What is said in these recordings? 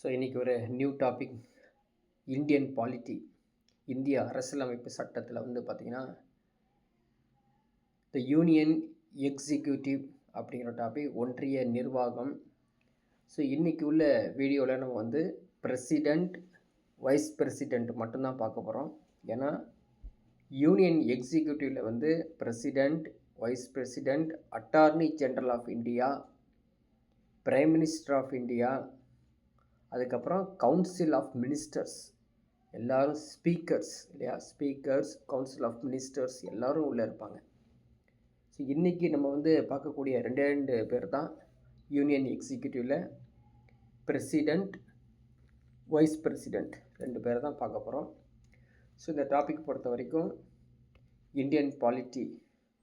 So இன்றைக்கி ஒரு new topic, Indian polity. இந்திய அரசியலமைப்பு சட்டத்தில் வந்து பார்த்திங்கன்னா த யூனியன் எக்ஸிக்யூட்டிவ் அப்படிங்கிற டாபிக், ஒன்றிய நிர்வாகம். ஸோ இன்றைக்கி உள்ள வீடியோவில் நம்ம வந்து பிரசிடெண்ட், வைஸ் பிரசிடெண்ட் மட்டும்தான் பார்க்க போகிறோம். ஏன்னா யூனியன் எக்ஸிக்யூட்டிவில் வந்து president, vice president, attorney general of India, prime minister of India, அதுக்கப்புறம் கவுன்சில் ஆஃப் மினிஸ்டர்ஸ், எல்லோரும் ஸ்பீக்கர்ஸ் இல்லையா, ஸ்பீக்கர்ஸ், கவுன்சில் ஆஃப் மினிஸ்டர்ஸ் எல்லோரும் உள்ளே இருப்பாங்க. ஸோ இன்றைக்கி நம்ம வந்து பார்க்கக்கூடிய ரெண்டு பேர் தான் யூனியன் எக்ஸிக்யூட்டிவில் பிரசிடெண்ட், வைஸ் பிரசிடெண்ட், 2 பேரை தான் பார்க்க போகிறோம். ஸோ இந்த டாபிக் பொறுத்த வரைக்கும் இந்தியன் பாலிட்டி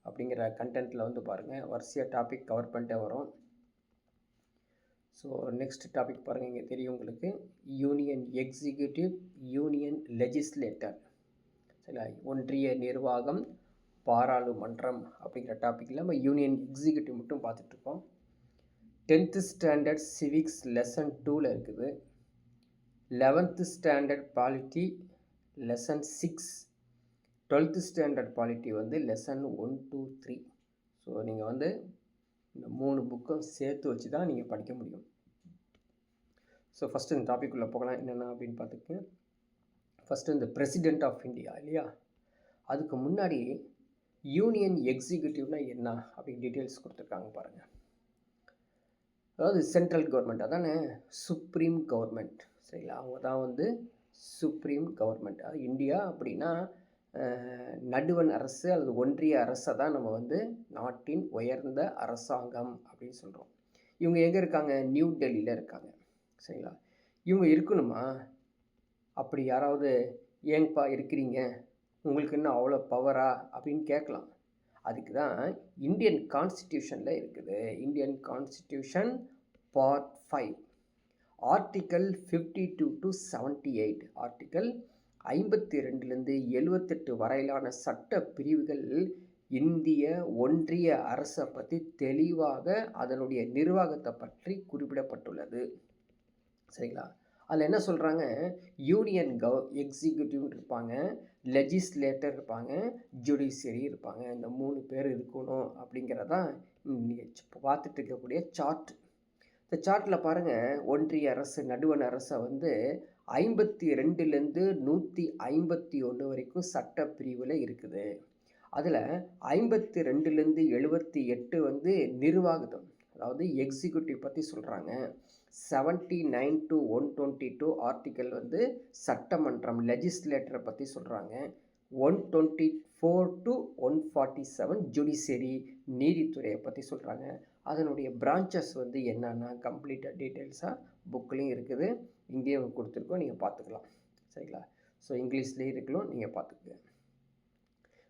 அப்படிங்கிற கண்டென்ட்டில் வந்து பாருங்கள், வரிசையாக டாபிக் கவர் பண்ணிட்டே வரும். ஸோ நெக்ஸ்ட் டாபிக் பாருங்கள், இங்கே தெரியும் உங்களுக்கு, யூனியன் எக்ஸிக்யூட்டிவ், யூனியன் லெஜிஸ்லேட்டர், சரிங்களா, ஒன்றிய நிர்வாகம், பாராளுமன்றம் அப்படிங்கிற டாப்பிக்கில் நம்ம யூனியன் எக்ஸிக்யூட்டிவ் மட்டும் பார்த்துட்ருக்கோம். 10th ஸ்டாண்டர்ட் சிவிக்ஸ் லெசன் 2ல் இருக்குது. 11th standard polity lesson 6, 12th standard polity வந்து லெசன் 1, 2, 3. ஸோ நீங்கள் வந்து இந்த 3 புக்கும் சேர்த்து வச்சு தான் நீங்கள் படிக்க முடியும். ஸோ ஃபஸ்ட்டு இந்த டாபிக் உள்ள போகலாம். என்னென்ன அப்படின்னு பார்த்துக்கங்க. ஃபஸ்ட்டு இந்த பிரசிடெண்ட் ஆஃப் இந்தியா இல்லையா, அதுக்கு முன்னாடி யூனியன் எக்ஸிக்யூட்டிவ்னா என்ன அப்படின்னு டீட்டெயில்ஸ் கொடுத்துருக்காங்க பாருங்கள். அதாவது சென்ட்ரல் கவர்மெண்ட், அதானே சுப்ரீம் கவர்மெண்ட், சரிங்களா, அவங்க தான் வந்து சுப்ரீம் கவர்மெண்ட். அது இந்தியா அப்படின்னா நடுவண் அரசு அல்லது ஒன்றிய அரசை தான் நம்ம வந்து நாட்டின் உயர்ந்த அரசாங்கம் அப்படின்னு சொல்கிறோம். இவங்க எங்கே இருக்காங்க? நியூ டெல்லியில் இருக்காங்க, சரிங்களா. இவங்க இருக்கணுமா? அப்படி யாராவது ஏங்கப்பா இருக்கிறீங்க, உங்களுக்கு இன்னும் அவ்வளோ பவரா அப்படின்னு கேட்கலாம். அதுக்கு தான் இந்தியன் கான்ஸ்டிடியூஷனில் இருக்குது. Indian constitution part 5, article 52 to 78, article 52லேருந்து 78 வரையிலான சட்ட பிரிவுகள் இந்திய ஒன்றிய அரசை பற்றி தெளிவாக அதனுடைய நிர்வாகத்தை பற்றி குறிப்பிடப்பட்டுள்ளது, சரிங்களா. அதில் என்ன சொல்கிறாங்க? யூனியன் எக்ஸிக்யூட்டிவ் இருப்பாங்க, லெஜிஸ்லேட்டர் இருப்பாங்க, ஜுடிஷியரி இருப்பாங்க. இந்த 3 பேர் இருக்கணும் அப்படிங்கிறதான் நீங்கள் பார்த்துட்டு இருக்கக்கூடிய சார்ட். இந்த சார்ட்டில் பாருங்கள், ஒன்றிய அரசு, நடுவண் அரசை வந்து 52லேருந்து 151 வரைக்கும் சட்ட பிரிவில் இருக்குது. அதில் 52லேருந்து 78 வந்து நிர்வாகம், அதாவது எக்ஸிக்யூட்டிவ் பற்றி சொல்கிறாங்க. 79 to 122 ஆர்டிக்கல் வந்து சட்டமன்றம், லெஜிஸ்லேட்டரை பற்றி சொல்கிறாங்க. 124 to 147 ஜுடிஷியரி, நீதித்துறையை பற்றி சொல்கிறாங்க. அதனுடைய பிரான்ச்சஸ் வந்து என்னென்னா கம்ப்ளீட்டாக டீட்டெயில்ஸாக புக்லேயும் இருக்குது, இங்கேயும் கொடுத்துருக்கோம், நீங்கள் பார்த்துக்கலாம், சரிங்களா. ஸோ இங்கிலீஷ்லேயும் இருக்கலாம், நீங்கள் பார்த்துக்கங்க.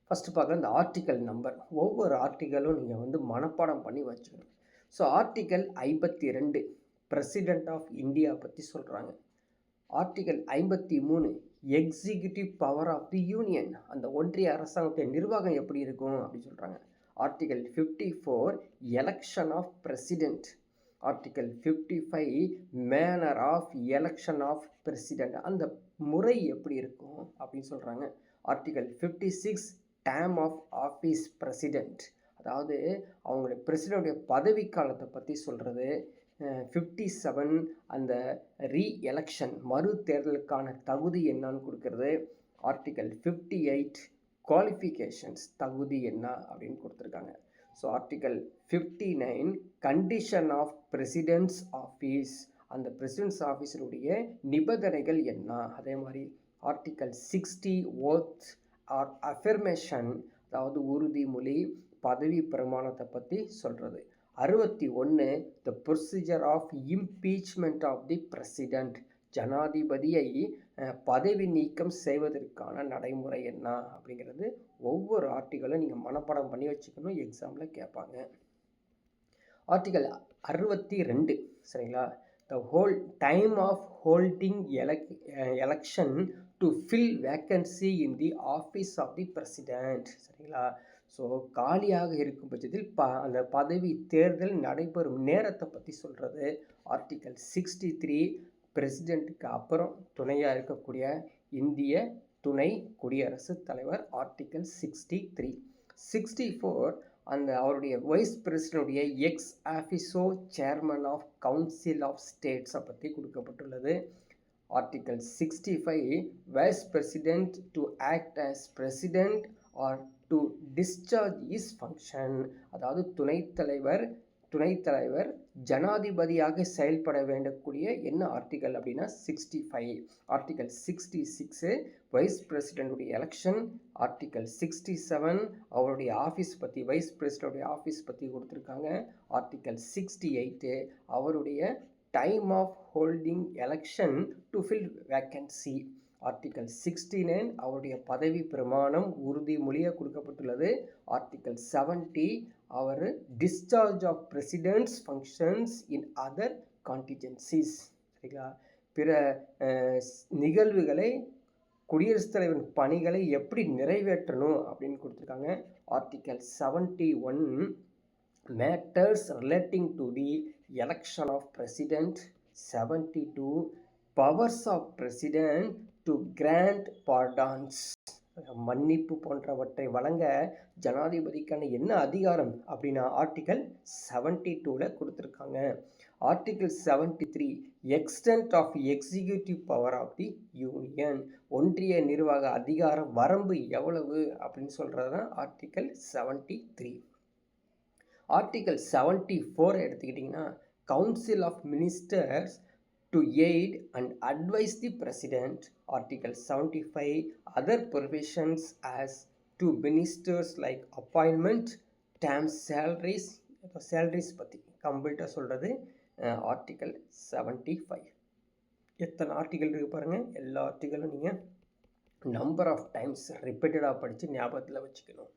ஃபஸ்ட்டு பார்க்குற இந்த ஆர்டிக்கல் நம்பர், ஒவ்வொரு ஆர்டிக்கலும் நீங்கள் வந்து மனப்பாடம் பண்ணி வச்சுக்கணும். So article 52 president of India பற்றி சொல்கிறாங்க. Article 53 executive power of the union, அந்த ஒன்றிய அரசாங்கத்தின் நிர்வாகம் எப்படி இருக்கும் அப்படின்னு சொல்கிறாங்க. Article 54 election of president, article 55 manner of election of president, அந்த முறை எப்படி இருக்கும் அப்படின்னு சொல்கிறாங்க. Article 56 term of office president, அதாவது அவங்களுடைய பிரசிடெண்ட்டுடைய பதவி காலத்தை பற்றி சொல்கிறது. 57 அந்த ரீஎலெக்ஷன், மறு தேர்தலுக்கான தகுதி என்னன்னு கொடுக்கறது. ஆர்டிக்கல் 58 குவாலிஃபிகேஷன்ஸ், தகுதி என்ன அப்படின்னு கொடுத்துருக்காங்க. So article 59 condition of president's office, அந்த பிரசிடெண்ட்ஸ் ஆஃபீஸருடைய நிபந்தனைகள் என்ன. அதே மாதிரி ஆர்டிக்கல் 60 ஓத் ஆர் அஃபர்மேஷன், அதாவது உறுதிமொழி, பதவி பிரமாணத்தை பற்றி சொல்கிறது. 61 the procedure of impeachment of the president, ஜனாதிபதியை பதவி நீக்கம் செய்வதற்கான நடைமுறை என்ன அப்படிங்கிறது. ஒவ்வொரு ஆர்டிக்கலும் நீங்கள் மனப்பாடம் பண்ணி வச்சுக்கணும், எக்ஸாமில் கேட்பாங்க. ஆர்டிக்கல் 62, சரிங்களா, the whole time of holding election to fill vacancy in the office of the president, சரிங்களா. ஸோ காலியாக இருக்கும் பட்சத்தில் அந்த பதவி தேர்தல் நடைபெறும் நேரத்தை பற்றி சொல்கிறது. ஆர்டிக்கல் 63 பிரசிடெண்ட்டுக்கு அப்புறம் துணையாக இருக்கக்கூடிய இந்திய துணை குடியரசுத் தலைவர். ஆர்டிக்கல் 63. 64 அந்த அவருடைய வைஸ் பிரசிடென்டுடைய ex officio chairman of council of ஸ்டேட்ஸை பற்றி கொடுக்கப்பட்டுள்ளது. Article 65 vice president to act as president or to discharge his function, அதாவது துணைத்தலைவர் ஜனாதிபதியாக செயல்பட வேண்டக்கூடிய என்ன ஆர்டிக்கல் அப்படின்னா 65. ஆர்டிக்கல் 66 வைஸ் பிரசிடென்டுடைய எலெக்ஷன். ஆர்டிக்கல் 67 அவருடைய ஆஃபீஸ் பற்றி, வைஸ் பிரசிடென்டுடைய ஆஃபீஸ் பற்றி கொடுத்துருக்காங்க. ஆர்டிக்கல் 68 அவருடைய time of holding election to fill vacancy. Article 69 அவருடைய பதவி பிரமாணம் உறுதிமொழியாக கொடுக்கப்பட்டுள்ளது. ஆர்டிக்கல் 70 அவர் discharge of president's functions in other contingencies. சரிங்களா, பிற நிகழ்வுகளை குடியரசுத் தலைவரின் பணிகளை எப்படி நிறைவேற்றணும் அப்படின்னு கொடுத்துருக்காங்க. Article 71 matters relating to the election of president. 72 powers of president to grant pardons, மன்னிப்பு போன்றவற்றை வழங்க ஜனாதிபதிக்கான என்ன அதிகாரம் அப்படின்னா ஆர்டிக்கல் 72ல் கொடுத்துருக்காங்க. Article 73 extent of executive power of the union, ஒன்றிய நிர்வாக அதிகார வரம்பு எவ்வளவு அப்படின்னு சொல்கிறது தான் ஆர்டிக்கல் 73. ஆர்டிக்கல் 74 எடுத்துக்கிட்டிங்கன்னா council of ministers to aid and advise the president. Article 75 other provisions as to ministers like appointment, term salaries பற்றி கம்ப்ளீட்டாக சொல்கிறது ஆர்டிக்கல் 75. எத்தனை ஆர்டிக்கல் இருக்குது பாருங்கள். எல்லா ஆர்டிக்கலும் நீங்கள் நம்பர் ஆஃப் டைம்ஸ் ரிப்பீட்டடாக படித்து ஞாபகத்தில் வச்சுக்கணும்.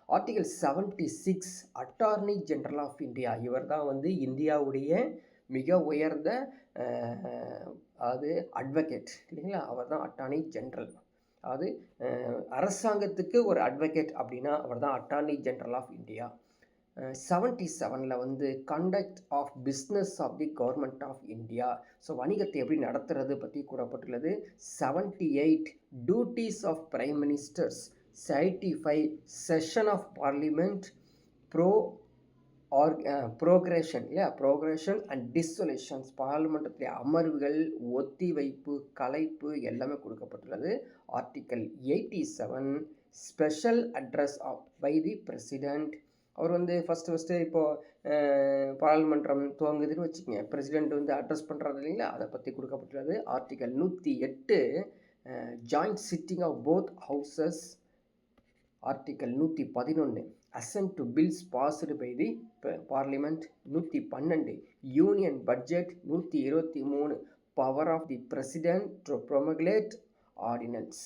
Article 76 attorney general of India, இவர் தான் வந்து இந்தியாவுடைய மிக உயர்ந்த அதாவது அட்வொகேட் இல்லைங்களா, அவர் தான் அட்டார்னி ஜென்ரல். அதாவது அரசாங்கத்துக்கு ஒரு அட்வொகேட் அப்படின்னா அவர் தான் அட்டார்னி ஜென்ரல் ஆஃப் இந்தியா. 77 வந்து conduct of business of the government of India, so வணிகத்தை எப்படி நடத்துறது பற்றி கூறப்பட்டுள்ளது. 78 duties of prime ministers. 75 session of parliament, prorogation இல்லையா, ப்ரோக்ரேஷன் அண்ட் டிசொலேஷன்ஸ், பார்லிமெண்ட்டுடைய அமர்வுகள், ஒத்திவைப்பு, கலைப்பு எல்லாமே கொடுக்கப்பட்டுள்ளது. Article 87 special address of by the president, அவர் வந்து ஃபஸ்ட்டு இப்போது பாராளுமன்றம் துவங்குதுன்னு வச்சுக்கோங்க, பிரசிடெண்ட் வந்து அட்ரஸ் பண்ணுறது இல்லைங்களா, அதை பற்றி கொடுக்கப்பட்டுள்ளது. Article 108 joint sitting of both houses. Article 111 assent to bills passed by the parliament. 112 union budget. 123 power of the president to promulgate ordinance.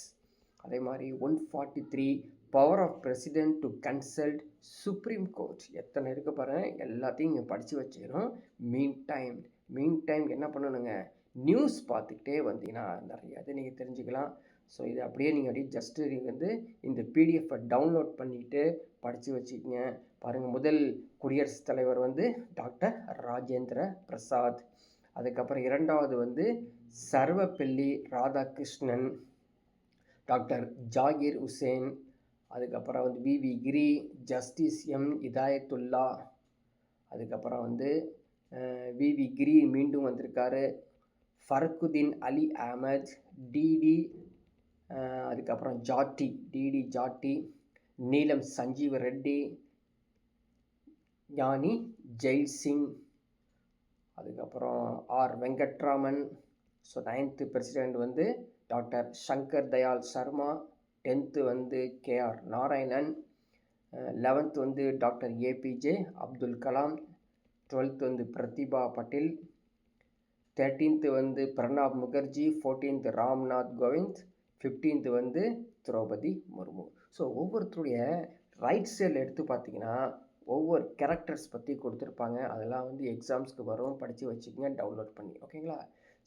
அதே மாதிரி 143 power of president to consult supreme court. எத்தனை இருக்க பாருங்கள், எல்லாத்தையும் இங்கே படித்து வச்சுக்கணும். மீன் டைம் என்ன பண்ணணுங்க, நியூஸ் பார்த்துக்கிட்டே வந்தீங்கன்னா நிறைய இது நீங்கள் தெரிஞ்சுக்கலாம். ஸோ இது அப்படியே நீங்கள் அப்படியே ஜஸ்ட்டு நீங்கள் வந்து இந்த பிடிஎஃப்பை டவுன்லோட் பண்ணிவிட்டு படித்து வச்சுக்கோங்க. பாருங்கள், முதல் குடியரசுத் தலைவர் வந்து டாக்டர் ராஜேந்திர பிரசாத். அதுக்கப்புறம் இரண்டாவது வந்து சர்வப்பள்ளி ராதாகிருஷ்ணன், டாக்டர் ஜாகிர் உசேன். அதுக்கப்புறம் வந்து V V Giri, justice M Hidayatullah. அதுக்கப்புறம் வந்து விவி கிரி மீண்டும் வந்திருக்காரு. ஃபர்குதீன் அலி அஹமத், டிடி, அதுக்கப்புறம் டிடி ஜாட்டி, நீலம் சஞ்சீவ் ரெட்டி, ஞானி ஜெயில் சிங், அதுக்கப்புறம் R Venkataraman. So 9th president வந்து டாக்டர் சங்கர் தயாள் சர்மா. 10th வந்து கேஆர் நாராயணன். 11th வந்து doctor APJ Abdul Kalam. 12th வந்து பிரதிபா பட்டேல். 13th வந்து பிரணாப் முகர்ஜி. 14th ராம்நாத் கோவிந்த். 15th வந்து திரௌபதி முர்மு. ஸோ ஒவ்வொருத்தருடைய ரைட் சைடில் எடுத்து பார்த்தீங்கன்னா ஒவ்வொரு கேரக்டர்ஸ் பற்றி கொடுத்துருப்பாங்க. அதெல்லாம் வந்து எக்ஸாம்ஸ்க்கு வரும், படித்து வச்சுக்கோங்க டவுன்லோட் பண்ணி. ஓகேங்களா.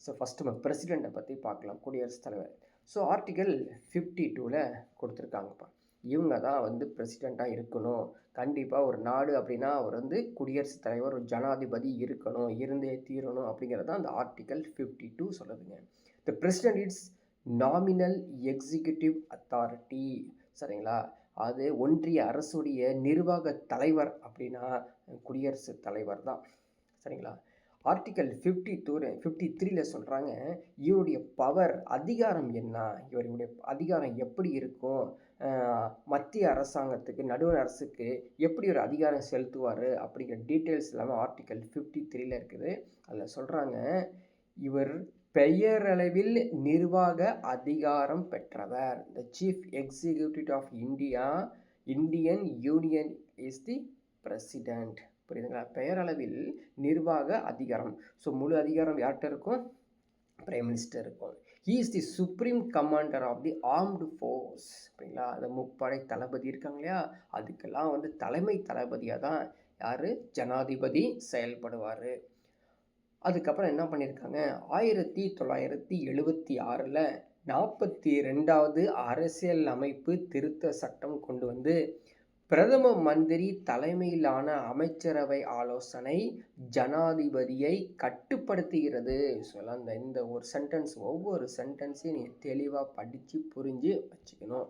ஸோ ஃபஸ்ட்டு நம்ம பிரசிடெண்ட்டை பற்றி பார்க்கலாம், குடியரசுத் தலைவர். ஸோ ஆர்டிக்கல் 52ல் கொடுத்துருக்காங்கப்பா, இவங்க தான் வந்து பிரசிடெண்ட்டாக இருக்கணும், கண்டிப்பாக ஒரு நாடு அப்படின்னா அவர் வந்து குடியரசுத் தலைவர், ஒரு ஜனாதிபதி இருக்கணும், இருந்தே தீரணும் அப்படிங்கிறது தான் அந்த ஆர்டிகல் 52 சொல்லுதுங்க. The president it's nominal executive authority. சரிங்களா? அது ஒன்றிய அரசுடைய நிர்வாக தலைவர் அப்படின்னா குடியரசுத் தலைவர் தான். சரிங்களா? ஆர்டிகல் 53ல சொல்கிறாங்க, இவருடைய பவர் அதிகாரம் என்ன, இவருடைய அதிகாரம் எப்படி இருக்கும், மத்திய அரசாங்கத்துக்கு நடுவர் அரசுக்கு எப்படி ஒரு அதிகாரம் செலுத்துவார் அப்படிங்கிற டீட்டெயில்ஸ் எல்லாமே ஆர்டிகல் 53ல இருக்குது. அதில் சொல்கிறாங்க, இவர் பெயரளவில் நிர்வாக அதிகாரம் பெற்றவர். The chief executive of Indian union is the president. புரியுதுங்களா? பெயரளவில் நிர்வாக அதிகாரம். ஸோ முழு அதிகாரம் யார்கிட்ட இருக்கும்? பிரைம் மினிஸ்டர் இருக்கும். He is the supreme commander of the armed force. சரிங்களா? அந்த முப்படை தளபதி இருக்காங்க இல்லையா, அதுக்கெல்லாம் வந்து தலைமை தளபதியாக தான் யார்? ஜனாதிபதி செயல்படுவார். அதுக்கப்புறம் என்ன பண்ணியிருக்காங்க, 1976ல் 42வது அரசியல் அமைப்பு திருத்த சட்டம் கொண்டு வந்து பிரதம மந்திரி தலைமையிலான அமைச்சரவை ஆலோசனை ஜனாதிபதியை கட்டுப்படுத்துகிறது. சொல்லலாம். இந்த ஒரு சென்டென்ஸ், ஒவ்வொரு சென்டென்ஸையும் நீங்கள் தெளிவாக படித்து புரிஞ்சு வச்சுக்கணும்.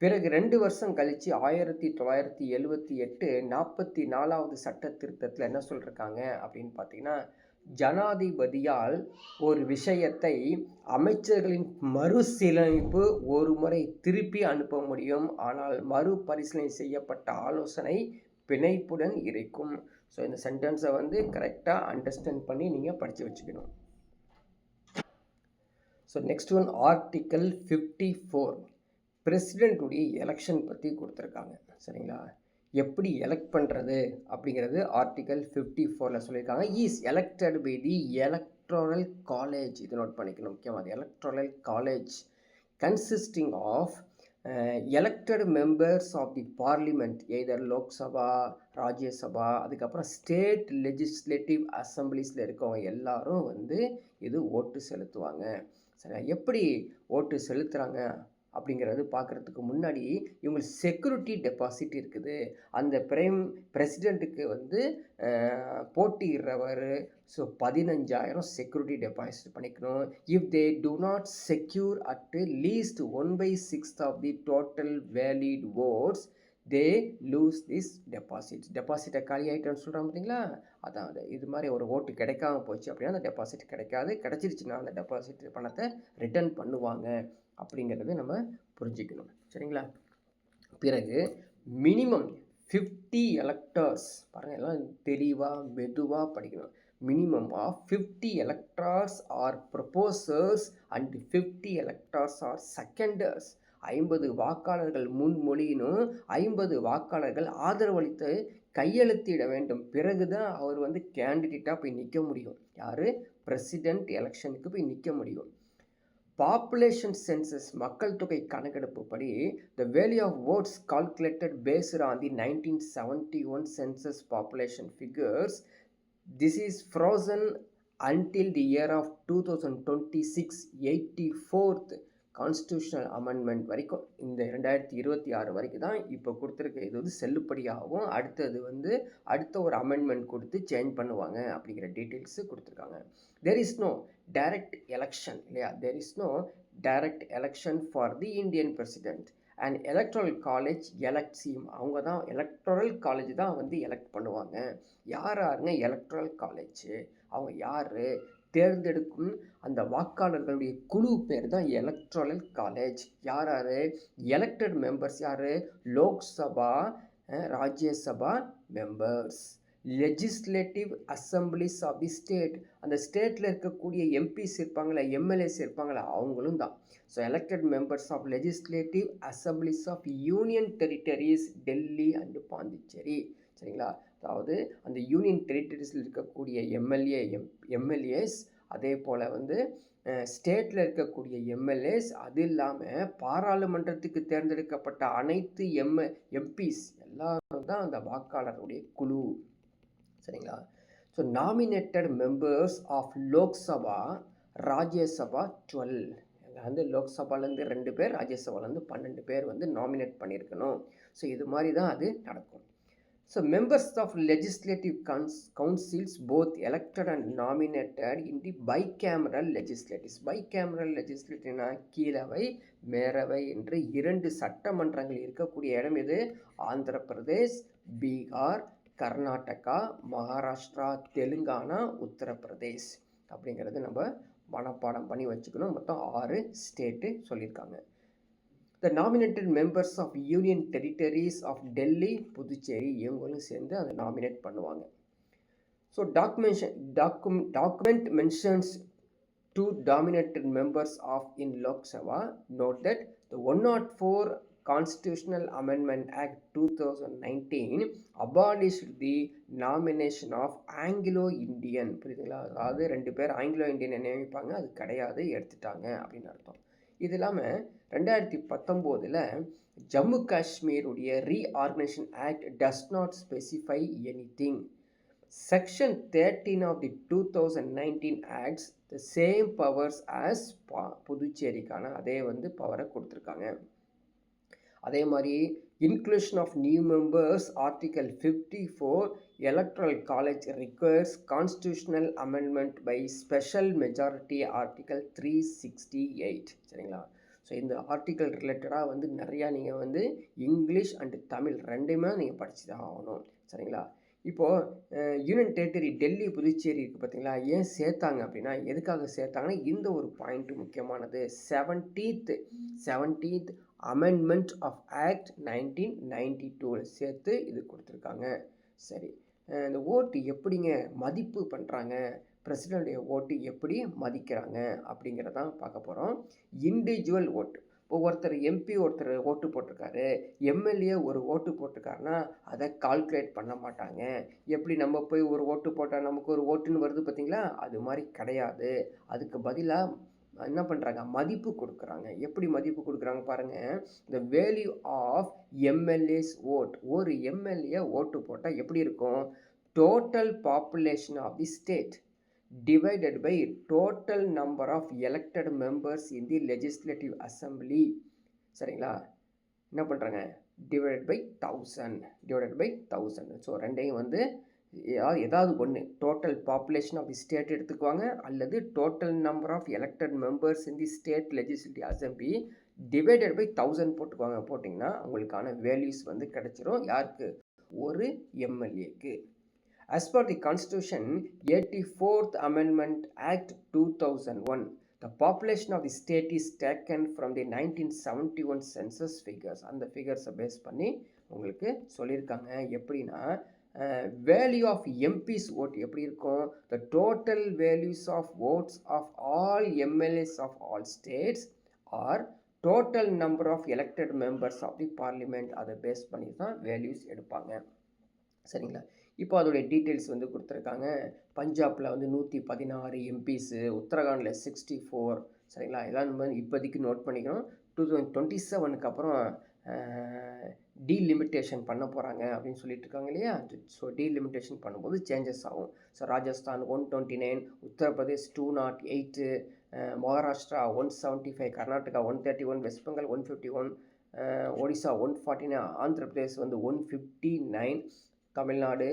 பிறகு 2 வருஷம் கழித்து 1978 44வது சட்ட திருத்தத்தில் என்ன சொல்லியிருக்காங்க அப்படின்னு பார்த்தீங்கன்னா, ஜனாதிபதியால் ஒரு விஷயத்தை அமைச்சர்களின் மறுசீரமைப்பு ஒரு முறை திருப்பி அனுப்ப முடியும், ஆனால் மறுபரிசீலனை செய்யப்பட்ட ஆலோசனை பிணைப்புடன் இருக்கும். ஸோ இந்த சென்டென்ஸை வந்து கரெக்டாக அண்டர்ஸ்டாண்ட் பண்ணி நீங்கள் படித்து வச்சுக்கணும். So next one article 54. பிரசிடென்ட்டுடைய எலெக்ஷன் பற்றி கொடுத்துருக்காங்க. சரிங்களா? எப்படி எலெக்ட் பண்ணுறது அப்படிங்கிறது ஆர்டிக்கல் 54ல் சொல்லியிருக்காங்க. Is elected by the electoral college. இது நோட் பண்ணிக்கணும் முக்கியமாக. அது electoral college consisting of elected members of the parliament, either Lok Sabha, Rajya Sabha, அதுக்கப்புறம் ஸ்டேட் லெஜிஸ்லேட்டிவ் அசம்பிளிஸில் இருக்கவங்க எல்லாரும் வந்து இது ஓட்டு செலுத்துவாங்க. சரி, எப்படி ஓட்டு செலுத்துகிறாங்க அப்படிங்கிறது பார்க்குறதுக்கு முன்னாடி இவங்களுக்கு செக்யூரிட்டி டெபாசிட் இருக்குது. அந்த பிரசிடெண்ட்டுக்கு வந்து போட்டியிடுறவர் ஸோ 15,000 செக்யூரிட்டி டெபாசிட் பண்ணிக்கணும். If they do not secure at least 1/6 of the total valid votes they lose this டெபாசிட்டை காலி ஆகிட்டோன்னு சொல்கிறாங்க பார்த்தீங்களா? அதான் இது மாதிரி ஒரு ஓட்டு கிடைக்காம போச்சு அப்படின்னா அந்த டெபாசிட் கிடைக்காது. கிடச்சிருச்சுன்னா அந்த டெபாசிட் பணத்தை ரிட்டர்ன் பண்ணுவாங்க அப்படிங்கிறது நம்ம புரிஞ்சுக்கணும். சரிங்களா? பிறகு மினிமம் 50 எலக்டர்ஸ், பாருங்கள் எல்லாம் தெளிவாக மெதுவாக படிக்கணும். Minimum of 50 electors are proposers and 50 electors are seconders. 50 வாக்காளர்கள் முன்மொழியினும் 50 வாக்காளர்கள் ஆதரவளித்து கையெழுத்திட வேண்டும். பிறகுதான் அவர் வந்து கேண்டிடேட்டாக போய் நிற்க முடியும். யார்? பிரசிடென்ட் எலெக்ஷனுக்கு போய் நிற்க முடியும். பாப்புலேஷன் சென்சஸ், மக்கள் தொகை கணக்கெடுப்பு படி the value of votes calculated based on the 1971 census population figures, this is frozen until the year of 2026 84th constitutional amendment வரைக்கும், இந்த 2026 வரைக்கும் தான் இப்போ கொடுத்துருக்க இது வந்து செல்லுபடியாகவும், அடுத்தது வந்து அடுத்த ஒரு அமெண்ட்மெண்ட் கொடுத்து சேஞ்ச் பண்ணுவாங்க அப்படிங்கிற டீட்டெயில்ஸு கொடுத்துருக்காங்க. There is no direct election இல்லையா? There is no direct election for the Indian president and electoral college elects him. அவங்க தான் எலக்ட்ரல் காலேஜ் தான் வந்து எலெக்ட் பண்ணுவாங்க. யாருங்க எலக்ட்ரல் காலேஜ்? அவங்க யார்? தேர்ந்தெடுக்கும் அந்த வாக்காளர்களுடைய குழு பேர் தான் எலக்ட்ரல் காலேஜ். யார் யார் எலெக்டட் மெம்பர்ஸ்? யார்? Lok Sabha, Rajya Sabha members. Legislative assemblies of the state, அந்த ஸ்டேட்டில் இருக்கக்கூடிய எம்பிஸ் இருப்பாங்களா, எம்எல்ஏஸ் இருப்பாங்களா, அவங்களும் தான். So elected members of legislative assemblies of union territories Delhi and Pondicherry. சரிங்களா? அதாவது அந்த யூனியன் டெரிட்டரிஸில் இருக்கக்கூடிய எம்எல்ஏஸ், அதே போல் வந்து ஸ்டேட்டில் இருக்கக்கூடிய எம்எல்ஏஸ், அது இல்லாமல் பாராளுமன்றத்துக்கு தேர்ந்தெடுக்கப்பட்ட அனைத்து எம்பிஸ் எல்லாரும் தான் அந்த வாக்காளருடைய குழு. சரிங்களா? So nominated members of Lok Sabha, Rajya Sabha 12. வந்து லோக்சபாலேருந்து 2 பேர், ராஜ்யசபாலேருந்து 12 பேர் வந்து நாமினேட் பண்ணியிருக்கணும். ஸோ இது மாதிரி தான் அது நடக்கும். So members of legislative councils, both elected and nominated in the bicameral legislatures. Bicameral legislative கீழவை மேரவை என்று இரண்டு சட்டமன்றங்கள் இருக்கக்கூடிய இடம் எது? ஆந்திர பிரதேஷ், பீகார், கர்நாடகா, மகாராஷ்டிரா, தெலுங்கானா, உத்தரப்பிரதேஷ் அப்படிங்கிறது நம்ம மனப்பாடம் பண்ணி வச்சுக்கணும். மொத்தம் 6 ஸ்டேட்டு சொல்லியிருக்காங்க. The nominated members of union territories of Delhi, Puducherry இவங்களும் சேர்ந்து அதை நாமினேட் பண்ணுவாங்க. So document mentions 2 nominated members of in Lok Sabha. Note that the 104 Constitutional Amendment Act 2019 abolished the nomination of Anglo-Indian. புரியுதுங்களா? அதாவது 2 பேர் ஆங்கிலோ இந்தியனை நியமிப்பாங்க, அது கிடையாது, எடுத்துட்டாங்க அப்படின்னு அர்த்தம். இது இல்லாமல் 2019 ஜம்மு காஷ்மீருடைய reorganisation act does not specify anything. Section 13 of the 2019 acts the same powers as புதுச்சேரிக்கான அதே பவரை கொடுத்துருக்காங்க. அதே மாதிரி inclusion of new members article 54 electoral college requires constitutional amendment by special majority article 368. சரிங்களா? ஸோ இந்த ஆர்டிக்கல் ரிலேட்டடாக நிறையா நீங்கள் இங்கிலீஷ் அண்டு தமிழ் ரெண்டுமே நீங்கள் படித்து தான் ஆகணும். சரிங்களா? இப்போது யூனியன் டெரிட்டரி டெல்லி, புதுச்சேரி இருக்குது பார்த்தீங்களா? ஏன் சேர்த்தாங்க அப்படின்னா, எதுக்காக சேர்த்தாங்கன்னா இந்த ஒரு பாயிண்ட்டு முக்கியமானது. 17th அமெண்ட்மெண்ட் ஆஃப் ஆக்ட் 1992 சேர்த்து இது கொடுத்துருக்காங்க. சரி, இந்த ஓட்டு எப்படிங்க மதிப்பு பண்ணுறாங்க, பிரசிடெண்ட்டுடைய ஓட்டு எப்படி மதிக்கிறாங்க அப்படிங்கிறதான் பார்க்க போகிறோம். இண்டிவிஜுவல் ஓட்டு. இப்போ ஒருத்தர் எம்பி ஒருத்தர் ஓட்டு போட்டிருக்காரு, எம்எல்ஏ ஒரு ஓட்டு போட்டிருக்காருன்னா அதை கால்குலேட் பண்ண மாட்டாங்க. எப்படி நம்ம போய் ஒரு ஓட்டு போட்டால் நமக்கு ஒரு ஓட்டுன்னு வருது பார்த்தீங்களா? அது மாதிரி கிடையாது. அதுக்கு பதிலாக என்ன பண்ணுறாங்க, மதிப்பு கொடுக்குறாங்க. எப்படி மதிப்பு கொடுக்குறாங்க பாருங்கள். இந்த வேல்யூ ஆஃப் எம்எல்ஏஸ் ஓட். ஒரு எம்எல்ஏ ஓட்டு போட்டால் எப்படி இருக்கும்? Total population of the state divided by total number of elected members in the legislative assembly. சரிங்களா? என்ன பண்ணுறாங்க? divided by 1000. ஸோ ரெண்டையும் ஏதாவது ஒன்று total population of the state எடுத்துக்குவாங்க, அல்லது total number of elected members in the state legislative assembly divided by 1000 போட்டுக்குவாங்க. போட்டிங்கன்னா உங்களுக்கான வேல்யூஸ் கிடச்சிரும். யாருக்கு? ஒரு எம்எல்ஏக்கு. As per the Constitution, 84th Amendment Act 2001, the population of the state is taken from the 1971 census figures. அந்த ஃபிகர்ஸை base பண்ணி உங்களுக்கு சொல்லியிருக்காங்க. எப்படின்னா, வேல்யூ ஆஃப் எம்பிஸ் ஓட் எப்படி இருக்கும்? The total values of votes of all MLAs of all states or total number of elected members of the parliament. அதை base பண்ணி தான் வேல்யூஸ் எடுப்பாங்க. சரிங்களா? இப்போ அதோடைய டீட்டெயில்ஸ் கொடுத்துருக்காங்க. பஞ்சாபில் 116 எம்பிஸு, உத்தரகாண்டில் 64. சரிங்களா? இதெல்லாம் நம்ம இப்போதைக்கு நோட் பண்ணிக்கணும். 2027 அப்புறம் டீலிமிட்டேஷன் பண்ண போகிறாங்க அப்படின்னு சொல்லிட்டு இருக்காங்க இல்லையா? ஸோ டீலிமிட்டேஷன் பண்ணும்போது சேஞ்சஸ் ஆகும். So Rajasthan 129, Uttar Pradesh 208, Maharashtra 175, Karnataka 131, west Bengal 151, Odisha 149, Andhra Pradesh 159, Tamil Nadu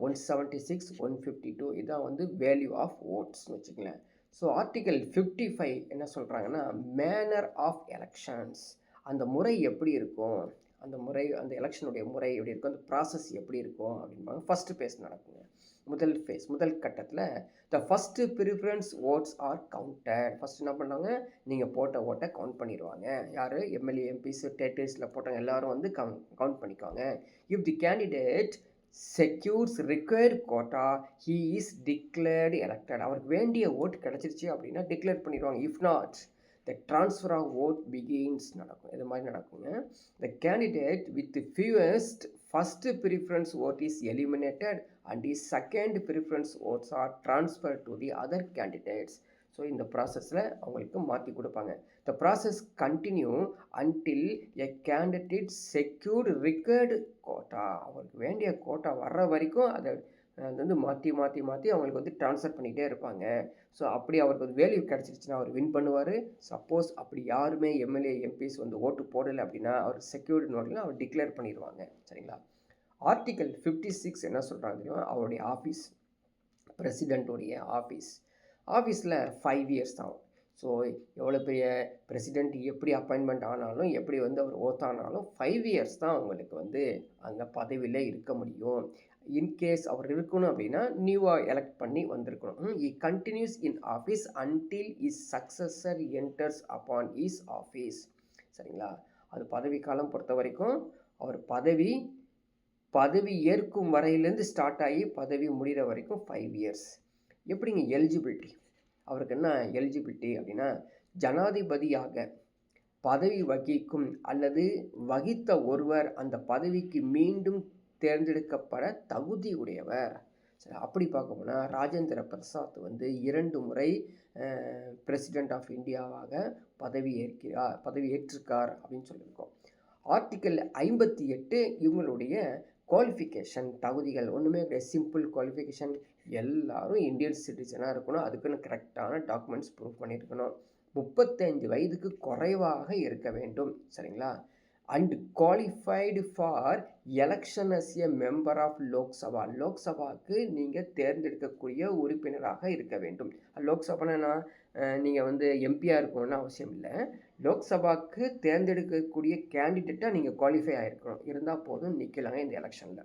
176, 152. இதான் வேல்யூ ஆஃப் ஓட்ஸ்னு வச்சுக்கலாம். ஸோ ஆர்டிகல் 55 என்ன சொல்கிறாங்கன்னா, மேனர் ஆஃப் எலெக்ஷன்ஸ். அந்த முறை எப்படி இருக்கும், அந்த எலெக்ஷனுடைய முறை எப்படி இருக்கும், அந்த ப்ராசஸ் எப்படி இருக்கும் அப்படின்பாங்க. ஃபஸ்ட்டு ஃபேஸ் நடக்குங்க. முதல் கட்டத்தில் the first preference votes are counted. First என்ன பண்ணுறாங்க, நீங்கள் போட்ட ஓட்டை கவுண்ட் பண்ணிடுவாங்க. யார்? எம்எல்ஏ, எம்பிஸ், டெரிட்டரிஸில் போட்டவங்க எல்லாரும் கவுண்ட் பண்ணிக்குவாங்க. If the candidate secures required quota he is declared elected. அவருக்கு வேண்டிய ஓட்டு கிடச்சிருச்சு அப்படின்னா டிக்ளேர் பண்ணிடுவாங்க. If not the transfer of vote begins நடக்கும். இது மாதிரி நடக்குங்க. The candidate with fewest first preference vote is eliminated and the second preference votes are transfer to the other candidates. So இந்த ப்ராசஸில் அவங்களுக்கு மாற்றி கொடுப்பாங்க. The process continue until a candidate secured required quota. அவருக்கு வேண்டிய கோட்டா வர்ற வரைக்கும் அதை மாற்றி அவங்களுக்கு ட்ரான்ஸ்ஃபர் பண்ணிகிட்டே இருப்பாங்க. ஸோ அப்படி அவருக்கு வேல்யூ கிடச்சிருச்சுன்னா அவர் வின் பண்ணுவார். சப்போஸ் அப்படி யாருமே எம்எல்ஏ, எம்பிஸ் ஓட்டு போடலை அப்படின்னா அவர் செக்யூர்டு நோட்டில் அவர் டிக்ளேர் பண்ணிடுவாங்க. சரிங்களா? ஆர்டிகல் 56 என்ன சொல்கிறாங்க தெரியுமா, அவருடைய ஆஃபீஸ், பிரசிடெண்ட்டுடைய ஆஃபீஸில் 5 இயர்ஸ் தான். ஸோ எவ்வளோ பெரிய பிரசிடெண்ட் எப்படி அப்பாயின்மெண்ட் ஆனாலும், எப்படி வந்து அவர் ஓத் ஆனாலும் 5 இயர்ஸ் தான் அவங்களுக்கு வந்து அந்த பதவியில் இருக்க முடியும். இன்கேஸ் அவர் இருக்கணும் அப்படின்னா நியூவாக எலெக்ட் பண்ணி வந்திருக்கணும். He continues in office until his successor enters upon his office. சரிங்களா, அது பதவி காலம் பொறுத்த வரைக்கும் அவர் பதவி ஏற்கும் வரையிலேருந்து ஸ்டார்ட் ஆகி பதவி முடிகிற வரைக்கும் 5 இயர்ஸ். எப்படிங்க எலிஜிபிலிட்டி, அவருக்கு என்ன எலிஜிபிலிட்டி அப்படின்னா, ஜனாதிபதியாக பதவி வகிக்கும் அல்லது வகித்த ஒருவர் அந்த பதவிக்கு மீண்டும் தேர்ந்தெடுக்கப்பட தகுதி உடையவர். சரி, அப்படி பார்க்க போனால் ராஜேந்திர பிரசாத் வந்து 2 முறை பிரசிடெண்ட் ஆஃப் இந்தியாவாக பதவி ஏற்றிருக்கார் அப்படின்னு சொல்லியிருக்கோம். ஆர்டிக்கல் 58 இவங்களுடைய குவாலிஃபிகேஷன், தகுதிகள் ஒன்றுமே கிடையாது. சிம்பிள் குவாலிஃபிகேஷன், எல்லாரும் இந்தியன் சிட்டிசனாக இருக்கணும், அதுக்குன்னு கரெக்டான டாக்குமெண்ட்ஸ் ப்ரூவ் பண்ணியிருக்கணும், 35 வயதுக்கு குறைவாக இருக்க வேண்டும். சரிங்களா, and qualified for election as a member of Lok Sabha. லோக்சபாவுக்கு நீங்கள் தேர்ந்தெடுக்கக்கூடிய உறுப்பினராக இருக்க வேண்டும். லோக்சபானா நீங்கள் வந்து எம்பியாக இருக்கணும்னு அவசியம் இல்லை. லோக்சபாவுக்கு தேர்ந்தெடுக்கக்கூடிய கேண்டிடேட்டாக நீங்கள் குவாலிஃபை ஆகிருக்கணும், இருந்தால் போதும், நிற்கலாங்க இந்த எலெக்ஷனில்.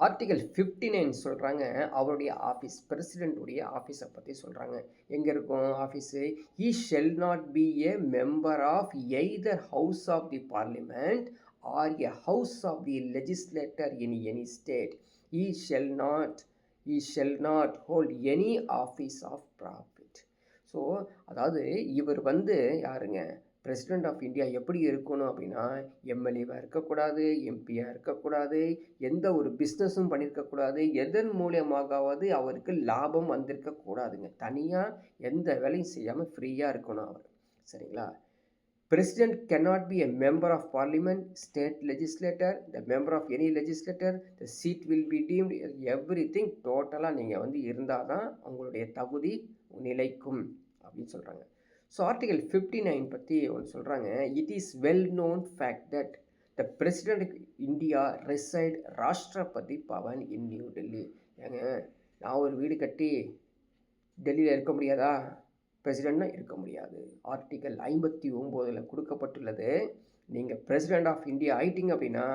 ஆர்டிகல் 59 சொல்கிறாங்க அவருடைய ஆஃபீஸ், பிரசிடெண்ட்டுடைய ஆஃபீஸை பற்றி சொல்கிறாங்க. எங்கே இருக்கும் office? He shall not be a member of either house of the parliament or a house of the legislator in any state. He shall not hold any office of profit. So அதாவது இவர் வந்து யாருங்க, president of India எப்படி இருக்கணும் அப்படின்னா, எம்எல்ஏவாக இருக்கக்கூடாது, எம்பியாக இருக்கக்கூடாது, எந்த ஒரு பிஸ்னஸும் பண்ணியிருக்கக்கூடாது, எதன் மூலியமாகவாவது அவருக்கு லாபம் வந்திருக்கக்கூடாதுங்க. தனியாக எந்த வேலையும் செய்யாமல் ஃப்ரீயாக இருக்கணும் அவர். சரிங்களா, President cannot be a member of parliament, state legislator, the member of any legislator, the seat will be deemed, everything டோட்டலாக நீங்கள் வந்து இருந்தால் தான் உங்களுடைய தகுதி நிலைக்கும் அப்படின்னு சொல்கிறாங்க. ஸோ ஆர்டிகல் 59 பற்றி ஒன்று சொல்கிறாங்க. It is well known fact that the president India reside Rashtrapati Bhavan in new Delhi. ஏங்க, நான் ஒரு வீடு கட்டி டெல்லியில் இருக்க முடியாதா? பிரசிடெண்ட்னா இருக்க முடியாது. ஆர்டிகல் 59 கொடுக்கப்பட்டுள்ளது. நீங்கள் பிரசிடெண்ட் ஆஃப் இந்தியா ஆயிட்டிங்க அப்படின்னா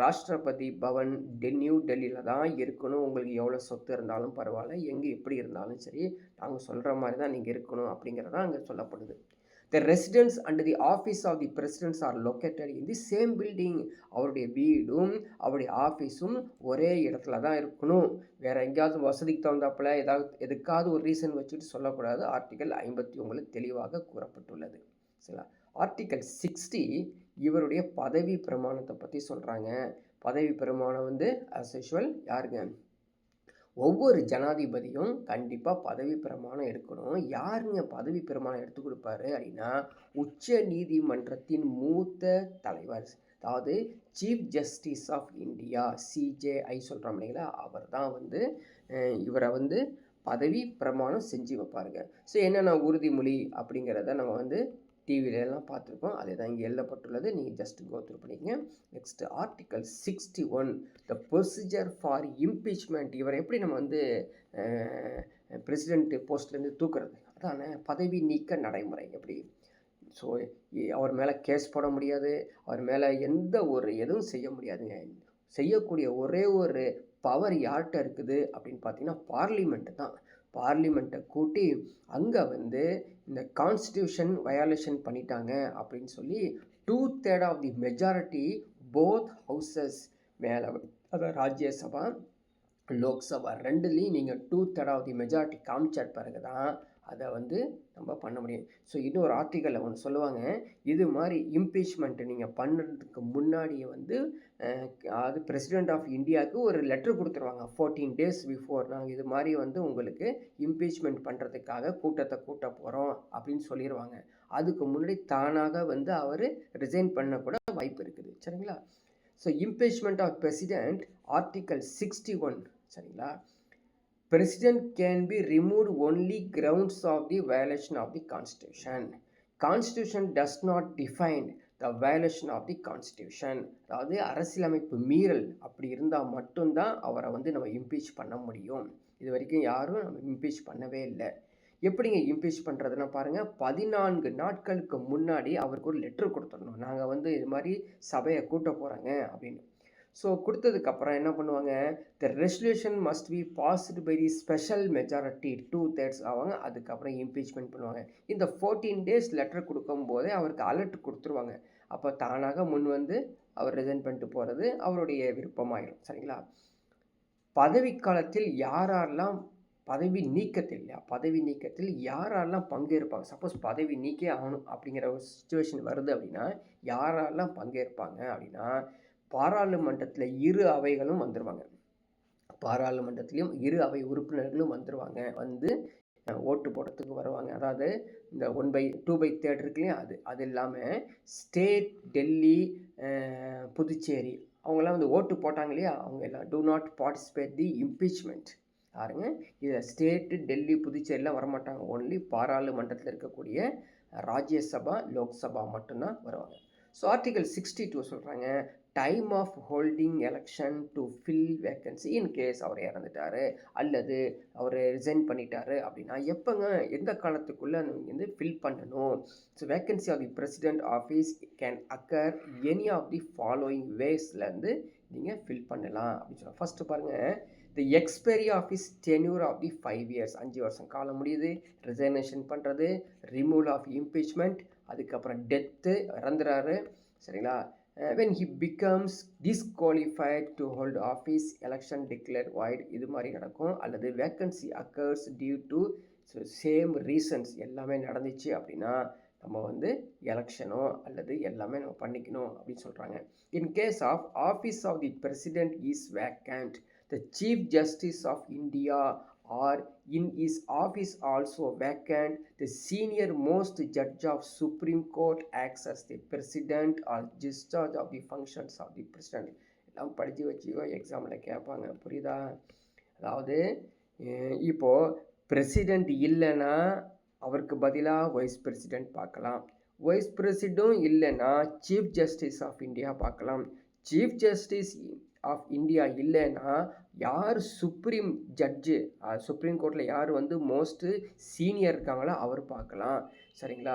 ராஷ்டிரபதி பவன் நியூ டெல்லியில் தான் இருக்கணும். உங்களுக்கு எவ்வளோ சொத்து இருந்தாலும் பரவாயில்ல, எங்கே எப்படி இருந்தாலும் சரி, நாங்கள் சொல்கிற மாதிரி தான் நீங்கள் இருக்கணும் அப்படிங்கிறதான் அங்கே சொல்லப்படுது. The residence and the office of the presidents are located in the same building. அவருடைய வீடும் அவருடைய ஆஃபீஸும் ஒரே இடத்துல தான் இருக்கணும். வேறு எங்கேயாவது வசதிக்கு தகுந்தாப்பில் எதுக்காவது ஒரு ரீசன் வச்சுட்டு சொல்லக்கூடாது. ஆர்டிகல் 59 தெளிவாக கூறப்பட்டுள்ளது. சரிங்களா, ஆர்டிகல் 60 இவருடைய பதவி பிரமாணத்தை பற்றி சொல்கிறாங்க. பதவி பிரமாணம் வந்து as usual யாருங்க, ஒவ்வொரு ஜனாதிபதியும் கண்டிப்பாக பதவி பிரமாணம் எடுக்கணும். யாருங்க பதவி பிரமாணம் எடுத்து கொடுப்பாரு அப்படின்னா, உச்ச நீதிமன்றத்தின் மூத்த தலைவர், அதாவது chief justice of India, CJI சொல்கிறோம் இல்லைங்களா, அவர் தான் வந்து இவரை வந்து பதவி பிரமாணம் செஞ்சு வைப்பாருங்க. ஸோ என்னென்ன உறுதிமொழி அப்படிங்கிறத நம்ம வந்து டிவிலெலாம் பார்த்துருக்கோம், அதே தான் இங்கே எழுதப்பட்டுள்ளது. நீங்கள் ஜஸ்ட் கோத்ரூ பண்ணிக்கங்க. Next article 61 the procedure for impeachment. இவர் எப்படி நம்ம வந்து பிரசிடென்ட் போஸ்ட்லேருந்து தூக்குறது, அதான பதவி நீக்க நடைமுறை எப்படி. ஸோ அவர் மேலே கேஸ் போட முடியாது, அவர் மேலே எந்த ஒரு எதுவும் செய்ய முடியாதுங்க. செய்யக்கூடிய ஒரே ஒரு பவர் யார்கிட்ட இருக்குது அப்படின்னு பார்த்தீங்கன்னா பார்லிமெண்ட்டு தான். பார்லிமெண்ட்டை கூட்டி அங்கே வந்து இந்த கான்ஸ்டியூஷன் வயாலேஷன் பண்ணிட்டாங்க அப்படின்னு சொல்லி 2/3 of the majority both houses மேலே, அதாவது ராஜ்யசபா லோக்சபா ரெண்டுலேயும் நீங்கள் 2/3 ஆஃப் தி மெஜாரிட்டி காமிச்ச பிறகு தான் அதை வந்து நம்ம பண்ண முடியும். ஸோ இன்னொரு ஆர்டிக்கலில் ஒன்று சொல்லுவாங்க, இது மாதிரி இம்பீச்மெண்ட்டு நீங்கள் பண்ணுறதுக்கு முன்னாடியே வந்து அது பிரசிடெண்ட் ஆஃப் இந்தியாவுக்கு ஒரு லெட்டர் கொடுத்துருவாங்க 14 days பிஃபோர், நாங்கள் இது மாதிரி வந்து உங்களுக்கு இம்பீச்மெண்ட் பண்ணுறதுக்காக கூட்டத்தை கூட்ட போகிறோம் அப்படின்னு சொல்லிடுவாங்க. அதுக்கு முன்னாடி தானாக வந்து அவர் ரிசைன் பண்ண கூட வாய்ப்பு இருக்குது. சரிங்களா, so impeachment of president article 61. சரிங்களா, President can be removed only grounds of the violation of the Constitution. Constitution does not define the violation of the constitution, அதாவது அரசியலமைப்பு மீறல் அப்படி இருந்தால் மட்டும்தான் அவரை வந்து நம்ம இம்பீச் பண்ண முடியும். இது வரைக்கும் யாரும் நம்ம இம்பீச் பண்ணவே இல்லை. எப்படிங்க இம்பீச் பண்ணுறதுன்னா பாருங்கள், 14 நாட்களுக்கு முன்னாடி அவருக்கு ஒரு லெட்ரு கொடுத்துடணும். நாங்கள் வந்து இது மாதிரி சபையை கூட்ட போகிறோங்க அப்படின்னு. ஸோ கொடுத்ததுக்கப்புறம் என்ன பண்ணுவாங்க, the resolution must be passed by the special majority 2/3 ஆவாங்க. அதுக்கப்புறம் இம்பீச்மெண்ட் பண்ணுவாங்க. இந்த 14 டேஸ் லெட்டர் கொடுக்கும் போதே அவருக்கு அலர்ட் கொடுத்துருவாங்க. அப்போ தானாக முன் வந்து அவர் ரிசைன் பண்ணிட்டு போகிறது அவருடைய விருப்பமாயிரும். சரிங்களா? பதவி காலத்தில் யாரெல்லாம் பதவி நீக்கத்தில் யாரெல்லாம் பங்கேற்பாங்க, சப்போஸ் பதவி நீக்கே ஆகணும் அப்படிங்கிற ஒரு சுச்சுவேஷன் வருது அப்படின்னா யாரெல்லாம் பங்கேற்பாங்க அப்படின்னா, பாராளுமன்றத்தில் இரு அவைகளும் வந்துடுவாங்க. பாராளுமன்றத்திலையும் இரு அவை உறுப்பினர்களும் வந்துடுவாங்க. வந்து ஓட்டு போடுறதுக்கு வருவாங்க. அதாவது இந்த 1/2/3 இருக்கு இல்லையா, அது இல்லாமல் ஸ்டேட், டெல்லி, புதுச்சேரி அவங்கெல்லாம் வந்து ஓட்டு போட்டாங்க இல்லையா, அவங்க எல்லாம் do not participate the impeachment. பாருங்க, இதில் ஸ்டேட்டு, டெல்லி, புதுச்சேரிலாம் வரமாட்டாங்க. ஓன்லி பாராளுமன்றத்தில் இருக்கக்கூடிய ராஜ்யசபா, லோக்சபா மட்டும்தான் வருவாங்க. ஸோ ஆர்டிகல் 62 சொல்கிறாங்க, time of holding election to fill vacancy in case அவர் இறந்துட்டார் அல்லது அவர் ரிசைன் பண்ணிட்டாரு அப்படின்னா எப்போங்க, எந்த காலத்துக்குள்ளே நீங்கள் வந்து ஃபில் பண்ணணும். So vacancy of the president office can occur any of the following வேஸ்லேருந்து நீங்கள் ஃபில் பண்ணலாம் அப்படின்னு சொல்லுவாங்க. ஃபஸ்ட்டு பாருங்கள், the expiry of his tenure of the 5 years, 5 வருஷம் காலம் முடியுது. ரிசைனேஷன் பண்ணுறது, ரிமூவல் ஆஃப் இம்பீச்மெண்ட், அதுக்கப்புறம் டெத்து, இறந்துறாரு. சரிங்களா? when he becomes disqualified to hold office, election declared void, இது மாதிரி நடக்கும். அல்லது vacancy occurs due to same reasons எல்லாமே நடந்துச்சு அப்படின்னா நம்ம வந்து எலெக்ஷனோ அல்லது எல்லாமே நம்ம பண்ணிக்கணும் அப்படின்னு சொல்கிறாங்க. In case of office of the president is vacant, the chief justice of India or in his office also vacant, the senior most judge of Supreme Court acts as the president or discharge of the functions of the president. எல்லாம் படித்து வச்சுக்கோ, எக்ஸாமில் கேட்பாங்க. புரியுதா? அதாவது இப்போது president இல்லைன்னா அவருக்கு பதிலாக வைஸ் பிரசிடெண்ட் பார்க்கலாம். வைஸ் பிரசிடெண்ட்டும் இல்லைன்னா சீஃப் ஜஸ்டிஸ் ஆஃப் இந்தியா பார்க்கலாம். சீஃப் ஜஸ்டிஸ் ஆஃப் இந்தியா இல்லைன்னா யார் சுப்ரீம் ஜட்ஜு, சுப்ரீம் கோர்ட்டில் யார் வந்து மோஸ்ட்டு சீனியர் இருக்காங்களோ அவர் பார்க்கலாம். சரிங்களா?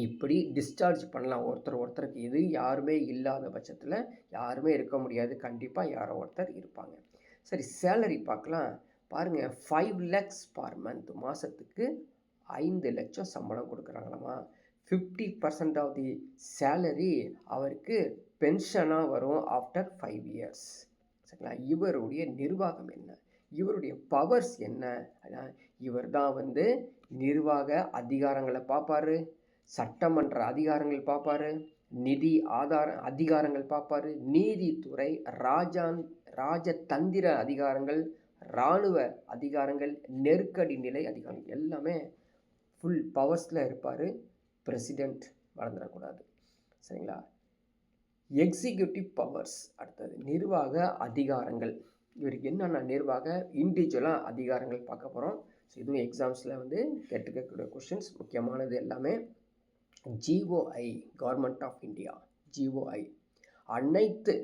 இப்படி டிஸ்சார்ஜ் பண்ணலாம் ஒருத்தருக்கு. இது யாருமே இல்லாத பட்சத்தில் யாருமே இருக்க முடியாது, கண்டிப்பாக யாரோ ஒருத்தர் இருப்பாங்க. சரி, சேலரி பார்க்கலாம். பாருங்கள், 5 lakhs per month, மாதத்துக்கு 5 லட்சம் சம்பளம் கொடுக்குறாங்களாமா. 50% ஆஃப் தி சேலரி அவருக்கு பென்ஷனாக வரும் ஆஃப்டர் 5 இயர்ஸ். சரிங்களா? இவருடைய நிர்வாகம் என்ன, இவருடைய பவர்ஸ் என்ன, இவர் தான் வந்து நிர்வாக அதிகாரங்களை பார்ப்பார், சட்டமன்ற அதிகாரங்கள் பார்ப்பார், நிதி அதிகாரங்கள் பார்ப்பார், நீதித்துறை, ராஜதந்திர அதிகாரங்கள், இராணுவ அதிகாரங்கள், நெருக்கடி நிலை அதிகாரங்கள் எல்லாமே ஃபுல் பவர்ஸில் இருப்பார். பிரசிடெண்ட் வளர்ந்துடக்கூடாது. சரிங்களா? எக்ஸிக்யூட்டிவ் பவர்ஸ், அடுத்தது நிர்வாக அதிகாரங்கள். இவருக்கு என்னென்ன நிர்வாக இண்டிவிஜுவலாக அதிகாரங்கள் பார்க்க போகிறோம். ஸோ இதுவும் எக்ஸாம்ஸில் வந்து கேட்டுக்கக்கூடிய கொஷின்ஸ், முக்கியமானது எல்லாமே. GOI, government of India, GOI அனைத்து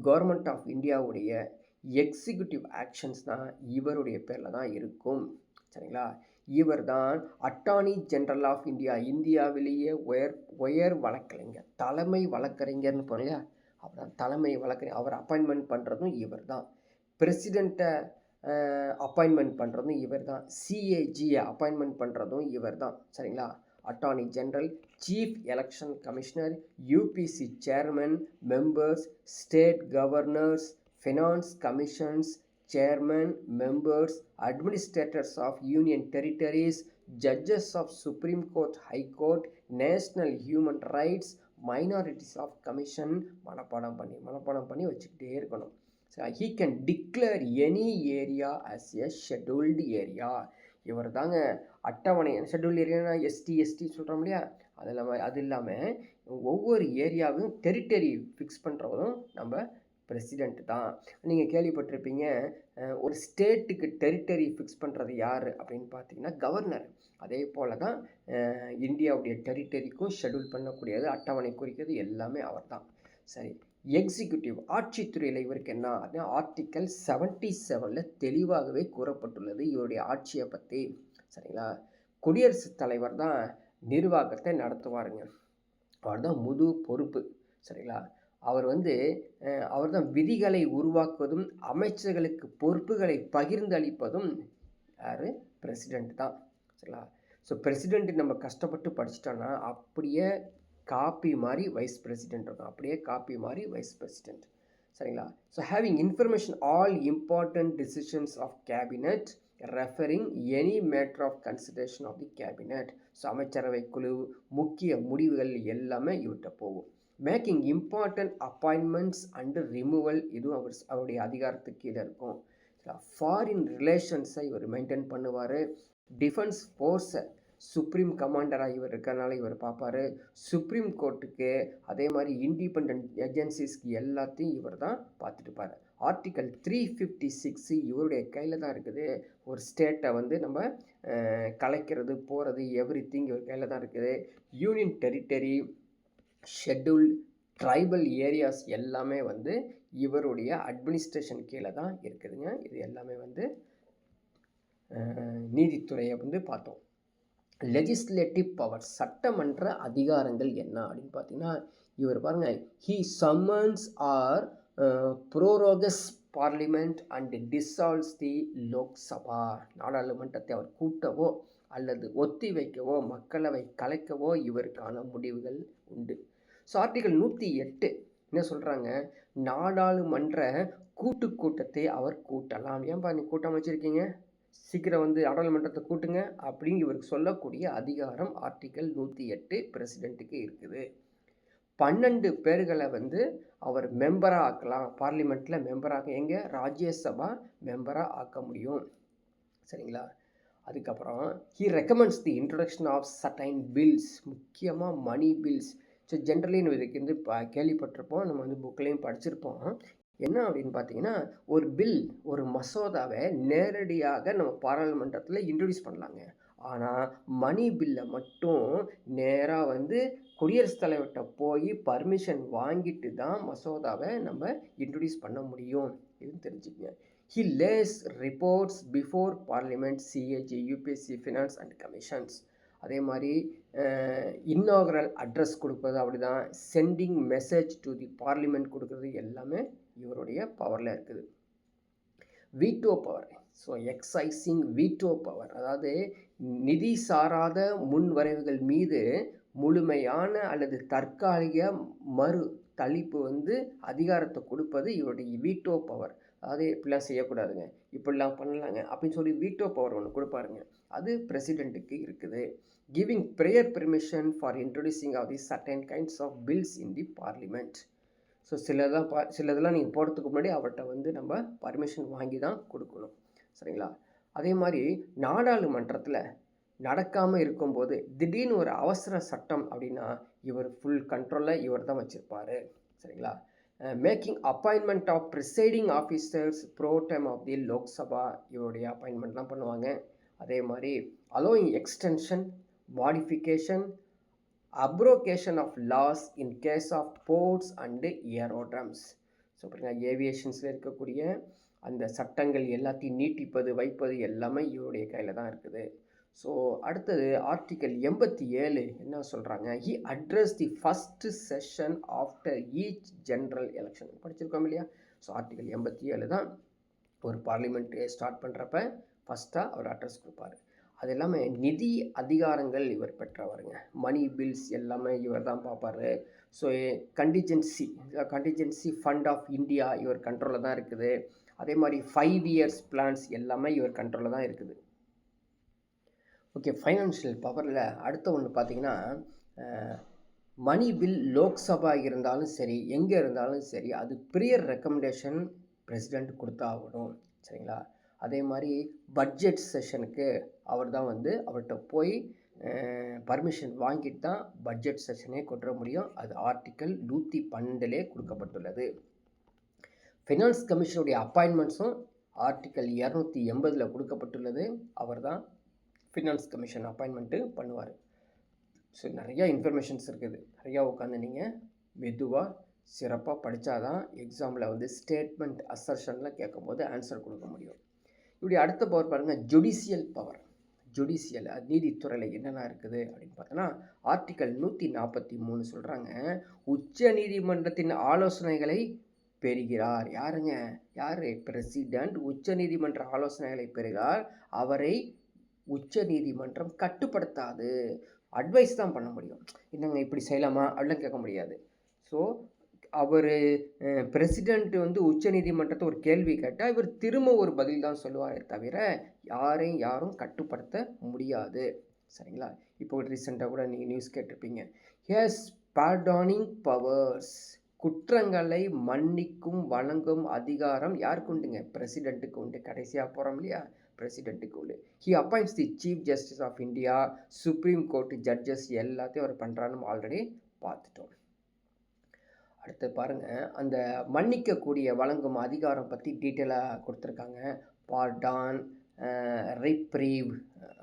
கவர்மெண்ட் ஆஃப் இந்தியாவுடைய எக்ஸிக்யூட்டிவ் ஆக்ஷன்ஸ் தான் இவருடைய பேரில் தான் இருக்கும். சரிங்களா? இவர் தான் அட்டார்னி ஜெனரல் ஆஃப் இந்தியா, இந்தியாவிலேயே உயர் வழக்கறிஞர், தலைமை வழக்கறிஞர்னு போனியா, அப்புறம் தலைமை வழக்கறிஞர். அவர் அப்பாயின்மெண்ட் பண்ணுறதும் இவர் தான். பிரசிடெண்ட்டை அப்பாயின்மெண்ட் பண்ணுறதும் இவர் தான். சிஏஜியை அப்பாயின்மெண்ட் பண்ணுறதும் இவர் தான். சரிங்களா? Attorney general, chief election commissioner, UPC chairman, members, state governors, finance commissions, chairman, members, administrators of union territories, judges of Supreme Court, High Court, National Human Rights, Minorities of Commission, மனப்பாடம் பண்ணி வச்சுக்கிட்டே இருக்கணும். He can declare any area as a scheduled area. இவர் தாங்க அட்டவணை, scheduled ஏரியானா ST சொல்கிறோம் இல்லையா, அது இல்லாமல் ஒவ்வொரு ஏரியாவையும் டெரிட்டரி ஃபிக்ஸ் பண்ணுறதும் நம்ம பிரசிடெண்ட் தான். நீங்கள் கேள்விப்பட்டிருப்பீங்க, ஒரு ஸ்டேட்டுக்கு டெரிட்டரி ஃபிக்ஸ் பண்ணுறது யார் அப்படின்னு பார்த்தீங்கன்னா கவர்னர். அதே போல் தான் இந்தியாவுடைய டெரிட்டரிக்கும் ஷெட்யூல் பண்ணக்கூடியது, அட்டவணை குறிக்கிறது எல்லாமே அவர் தான். சரி, எக்ஸிக்யூட்டிவ் ஆட்சித்துறையில் இவருக்கு என்ன அப்படின்னா ஆர்டிக்கல் 77 தெளிவாகவே கூறப்பட்டுள்ளது இவருடைய ஆட்சியை பற்றி. சரிங்களா, குடியரசுத் தலைவர் தான் நிர்வாகத்தை நடத்துவாருங்க. அவர் தான் முழு பொறுப்பு. சரிங்களா, அவர் அவர் தான் விதிகளை உருவாக்குவதும் அமைச்சர்களுக்கு பொறுப்புகளை பகிர்ந்தளிப்பதும் யார்? பிரசிடெண்ட் தான். சரிங்களா, ஸோ பிரசிடெண்ட் நம்ம கஷ்டப்பட்டு படிச்சிட்டோன்னா அப்படியே காப்பி மாதிரி வைஸ் பிரசிடெண்ட் இருக்கும், அப்படியே காப்பி மாதிரி வைஸ் பிரசிடெண்ட். சரிங்களா, so having information all important decisions of cabinet referring any matter of consideration of the cabinet. So அமைச்சரவை குழு முக்கிய முடிவுகள் எல்லாமே இவர்கிட்ட போகும். Making important appointments and removal, இதுவும் அவருடைய அதிகாரத்துக்கு கீழே இருக்கும். ஃபாரின் ரிலேஷன்ஸை இவர் மெயின்டைன் பண்ணுவார். டிஃபென்ஸ் ஃபோர்ஸை சுப்ரீம் கமாண்டராக இவர் இருக்கிறனால இவர் பார்ப்பார். சுப்ரீம் கோர்ட்டுக்கு அதே மாதிரி இண்டிபெண்ட் ஏஜென்சிஸ்க்கு எல்லாத்தையும் இவர் தான் பார்த்துட்டுப்பார். ஆர்டிக்கல் 356 இவருடைய கையில் தான் இருக்குது. ஒரு ஸ்டேட்டை நம்ம கலைக்கிறது போகிறது எவ்ரிதிங் இவர் கையில் தான் இருக்குது. Union territory, scheduled tribal areas எல்லாமே இவருடைய அட்மினிஸ்ட்ரேஷன் கீழே தான் இருக்குதுங்க. இது எல்லாமே நீதித்துறையை பார்த்தோம். லெஜிஸ்லேட்டிவ் பவர், சட்டமன்ற அதிகாரங்கள் என்ன அப்படின்னு பார்த்தீங்கன்னா இவர் பாருங்க, he summons or prorogues parliament and dissolves the Lok Sabha. நாடாளுமன்றத்தை அவர் கூட்டவோ அல்லது ஒத்தி வைக்கவோ மக்களவை கலைக்கவோ இவருக்கான முடிவுகள் உண்டு. ஸோ ஆர்டிகல் 108 என்ன சொல்கிறாங்க, நாடாளுமன்ற கூட்டத்தை அவர் கூட்டலாம். ஏன்பா நீ கூட்டம் வச்சுருக்கீங்க, சீக்கிரம் நாடாளுமன்றத்தை கூட்டுங்க அப்படின்னு இவருக்கு சொல்லக்கூடிய அதிகாரம் ஆர்டிக்கல் 108 பிரசிடெண்ட்டுக்கு இருக்குது. 12 பேர்களை அவர் மெம்பராக ஆக்கலாம், பார்லிமெண்ட்டில் மெம்பராக, எங்கே ராஜ்யசபா மெம்பராக ஆக்க முடியும். சரிங்களா, அதுக்கப்புறம் he recommends the introduction of certain bills, முக்கியமாக மணி பில்ஸ். ஸோ ஜென்ரலி நம்ம இதுக்கு கேள்விப்பட்டிருப்போம், நம்ம புக்லேயும் படிச்சிருப்போம். என்ன அப்படின்னு பார்த்தீங்கன்னா, ஒரு பில், ஒரு மசோதாவை நேரடியாக நம்ம பாராளுமன்றத்தில் இன்ட்ரடியூஸ் பண்ணலாங்க. ஆனால் மணி பில்லை மட்டும் நேராக குடியரசுத் தலைவர்கிட்ட போய் பர்மிஷன் வாங்கிட்டு தான் மசோதாவை நம்ம இன்ட்ரடியூஸ் பண்ண முடியும். இது தெரிஞ்சுக்கங்க. He lays reports before parliament, CAG, UPSC, finance and commissions. அதே மாதிரி இன்னாகரல் அட்ரஸ் கொடுப்பது அப்படி தான், sending message to the parliament கொடுக்குறது எல்லாமே இவருடைய பவரில் இருக்குது. Veto power, so exercising veto power, அதாவது நிதி சாராத முன்வரைவுகள் மீது முழுமையான அல்லது தற்காலிக மறு தளிப்பு அதிகாரத்தை கொடுப்பது இவருடைய வீட்டோ பவர். அதாவது இப்படிலாம் செய்யக்கூடாதுங்க, இப்படிலாம் பண்ணலாங்க அப்படின்னு சொல்லி வீட்டோ பவர் ஒன்று கொடுப்பாருங்க, அது பிரசிடெண்ட்டுக்கு இருக்குது. Giving prior permission for introducing of the certain kinds of bills in the parliament. So சிலதெல்லாம் நீங்கள் போகிறதுக்கு முன்னாடி அவர்கிட்ட நம்ம பர்மிஷன் வாங்கி தான் கொடுக்கணும். சரிங்களா, அதே மாதிரி நாடாளுமன்றத்தில் நடக்காமல் இருக்கும்போது திடீர்னு ஒரு அவசர சட்டம் அப்படின்னா இவர் ஃபுல் கண்ட்ரோலில் இவர் தான் வச்சுருப்பார். சரிங்களா, making appointment of presiding officers pro tem of the Lok Sabha, இவருடைய அப்பாயின்மெண்ட்லாம் பண்ணுவாங்க. அதே மாதிரி allowing extension, modification, abrogation of laws in case of ports and aerodromes. So பார்த்தீங்கன்னா ஏவியேஷன்ஸில் இருக்கக்கூடிய அந்த சட்டங்கள் எல்லாத்தையும் நீட்டிப்பது வைப்பது எல்லாமே இவருடைய கையில் தான் இருக்குது. ஸோ அடுத்தது ஆர்டிக்கல் 87 என்ன சொல்கிறாங்க, he address the first session after each general election. படிச்சிருக்கோம் இல்லையா? ஸோ ஆர்டிக்கல் 87 தான் ஒரு பார்லிமெண்ட் ஸ்டார்ட் பண்ணுறப்ப ஃபஸ்ட்டாக அவர் அட்ரஸ் கொடுப்பார். அது எல்லாமே நிதி அதிகாரங்கள் இவர் பெற்றவருங்க. மணி பில்ஸ் எல்லாமே இவர் தான் பார்ப்பார். So contingency fund of India இவர் கண்ட்ரோலில் தான் இருக்குது. அதே மாதிரி 5 இயர்ஸ் பிளான்ஸ் எல்லாமே இவர் கண்ட்ரோலில் தான் இருக்குது. ஓகே, ஃபைனான்ஷியல் பவரில் அடுத்த ஒன்று பார்த்தீங்கன்னா, மணி பில் லோக்சபா இருந்தாலும் சரி, எங்கே இருந்தாலும் சரி, அது ப்ரியர் ரெக்கமெண்டேஷன் பிரசிடெண்ட் கொடுத்தா ஆகணும். சரிங்களா, அதே மாதிரி பட்ஜெட் செஷனுக்கு அவர் தான் அவர்கிட்ட போய் பர்மிஷன் வாங்கிட்டு தான் பட்ஜெட் செஷனே கொண்டு வர முடியும். அது ஆர்டிக்கல் 112 கொடுக்கப்பட்டுள்ளது. ஃபினான்ஸ் கமிஷனுடைய அப்பாயின்மெண்ட்ஸும் ஆர்டிக்கல் 280 கொடுக்கப்பட்டுள்ளது. அவர் தான் ஃபினான்ஸ் கமிஷன் அப்பாயின்மெண்ட்டு பண்ணுவார். ஸோ நிறையா இன்ஃபர்மேஷன்ஸ் இருக்குது. நிறையா உட்காந்து நீங்கள் மெதுவாக சிறப்பாக படித்தா தான் எக்ஸாமில் வந்து ஸ்டேட்மெண்ட் அசர்ஷனில் கேட்கும்போது ஆன்சர் கொடுக்க முடியும். இப்படி அடுத்த பவர் பாருங்கள், ஜுடிஷியல் பவர். ஜுடிஷியல் நீதித்துறையில் என்னென்ன இருக்குது அப்படின்னு பார்த்தோன்னா, ஆர்டிக்கல் 143 சொல்கிறாங்க, உச்ச நீதிமன்றத்தின் ஆலோசனைகளை பெறுகிறார். யாருங்க? யார்? பிரசிடெண்ட் உச்ச நீதிமன்ற ஆலோசனைகளை பெறுகிறார். அவரை உச்ச நீதிமன்றம் கட்டுப்படுத்தாது, அட்வைஸ் தான் பண்ண முடியும். என்னங்க இப்படி செய்யலாமா அப்படிலாம் கேட்க முடியாது. ஸோ அவர் பிரசிடெண்ட் வந்து உச்ச நீதிமன்றத்தை ஒரு கேள்வி கேட்டால் இவர் திரும்ப ஒரு பதில் தான் சொல்லுவாரே தவிர யாரையும் யாரும் கட்டுப்படுத்த முடியாது. சரிங்களா? இப்போ ரீசெண்டாக கூட நீங்கள் நியூஸ் கேட்டிருப்பீங்க, எஸ் பார்டானிங் பவர்ஸ், குற்றங்களை மன்னிக்கும் வழங்கும் அதிகாரம் யாருக்கு உண்டுங்க? பிரசிடெண்ட்டுக்கு உண்டு. கடைசியாக போகிறோம் இல்லையா, பிரசிடெண்ட்டுக்கு உண்டு. He appoints the chief justice of India, supreme court judges எல்லாத்தையும் அவர் பண்ணுறான்னு ஆல்ரெடி பார்த்துட்டோம். அடுத்து பாருங்கள், அந்த மன்னிக்கக்கூடிய வழங்கும் அதிகாரம் பற்றி டீட்டெயிலாக கொடுத்துருக்காங்க. பார்டான், ரிப்ரீவ்,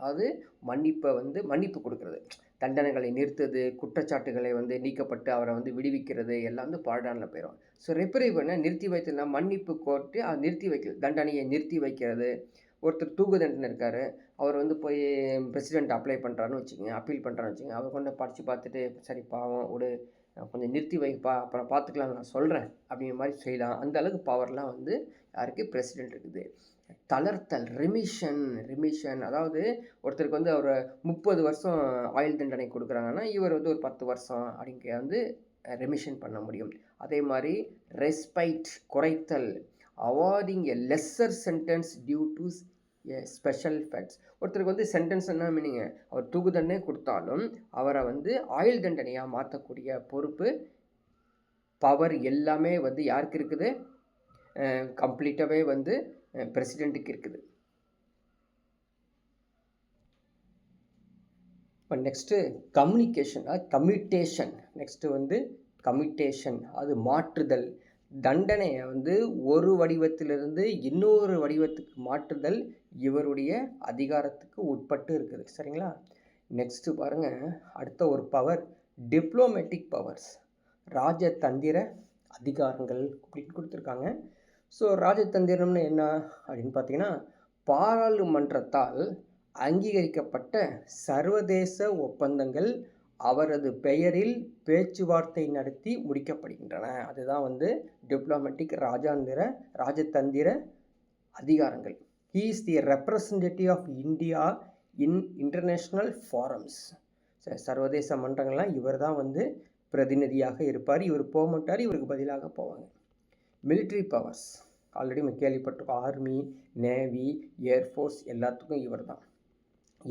அது மன்னிப்பை வந்து மன்னிப்பு கொடுக்கறது, தண்டனைகளை நிறுத்துறது, குற்றச்சாட்டுகளை வந்து நீக்கப்பட்டு அவரை வந்து விடுவிக்கிறது எல்லாம் வந்து பார்டானில் போயிடும். ஸோ ரிப்ரீவ்னா நிறுத்தி வைத்ததுனா மன்னிப்பு கோர்ட்டு அதை நிறுத்தி வைக்கிறது, தண்டனையை நிறுத்தி வைக்கிறது. ஒருத்தர் தூக்கு தண்டனை இருக்கார், அவர் வந்து போய் பிரசிடெண்ட் அப்ளை பண்ணுறான்னு வச்சுக்கோங்க, அப்பீல் பண்ணுறான்னு வச்சுக்கோங்க, அவர் கொண்டு படித்து பார்த்துட்டு சரி பாவம் விடு, கொஞ்சம் நிறுத்தி வைப்பா, அப்புறம் பார்த்துக்கலாம் நான் சொல்கிறேன் அப்படிங்கிற மாதிரி செய்யலாம். அந்த அளவுக்கு பவர்லாம் வந்து யாருக்கு? பிரசிடெண்ட் இருக்குது. தளர்த்தல், ரிமிஷன், அதாவது ஒருத்தருக்கு வந்து அவர் 30 வருஷம் ஆயுள் தண்டனை கொடுக்குறாங்கன்னா இவர் வந்து ஒரு 10 வருஷம் அப்படிங்க வந்து ரெமிஷன் பண்ண முடியும். அதே மாதிரி ரெஸ்பைட், குறைத்தல், awarding a lesser sentence due to special facts. ஒருத்தருக்கு வந்து சென்டென்ஸ் என்ன மீனிங்க, அவர் தூக்கு தண்டனை கொடுத்தாலும் அவரை வந்து ஆயுள் தண்டனையாக மாற்றக்கூடிய பொறுப்பு, பவர் எல்லாமே வந்து யாருக்கு இருக்குது? கம்ப்ளீட்டாகவே வந்து பிரசிடெண்ட்டுக்கு இருக்குது. இப்போ நெக்ஸ்ட்டு கம்யூட்டேஷன். நெக்ஸ்ட்டு வந்து கம்யூட்டேஷன், அது மாற்றுதல். தண்டனையை வந்து ஒரு வடிவத்திலிருந்து இன்னொரு வடிவத்துக்கு மாற்றுதல் இவருடைய அதிகாரத்துக்கு உட்பட்டு இருக்குது. சரிங்களா? நெக்ஸ்ட்டு பாருங்கள், அடுத்த ஒரு பவர் டிப்ளோமேட்டிக் பவர்ஸ், ராஜதந்திர அதிகாரங்கள் அப்படின்னு கொடுத்துருக்காங்க. ஸோ ராஜதந்திரம்னு என்ன அப்படின்னு பார்த்தீங்கன்னா, பாராளுமன்றத்தால் அங்கீகரிக்கப்பட்ட சர்வதேச ஒப்பந்தங்கள் அவரது பெயரில் பேச்சுவார்த்தை நடத்தி முடிக்கப்படுகின்றன. அதுதான் வந்து டிப்ளோமேட்டிக் ராஜதந்திர அதிகாரங்கள். He is the representative of India in international forums. சர்வதேச மன்றங்கள்லாம் இவர் தான் வந்து பிரதிநிதியாக இருப்பார். இவர் போக மாட்டார், இவருக்கு பதிலாக போவாங்க. மிலிட்ரி பவர்ஸ் ஆல்ரெடி நம்ம கேள்விப்பட்டிருக்கோம், ஆர்மி, நேவி, ஏர்ஃபோர்ஸ் எல்லாத்துக்கும் இவர் தான்.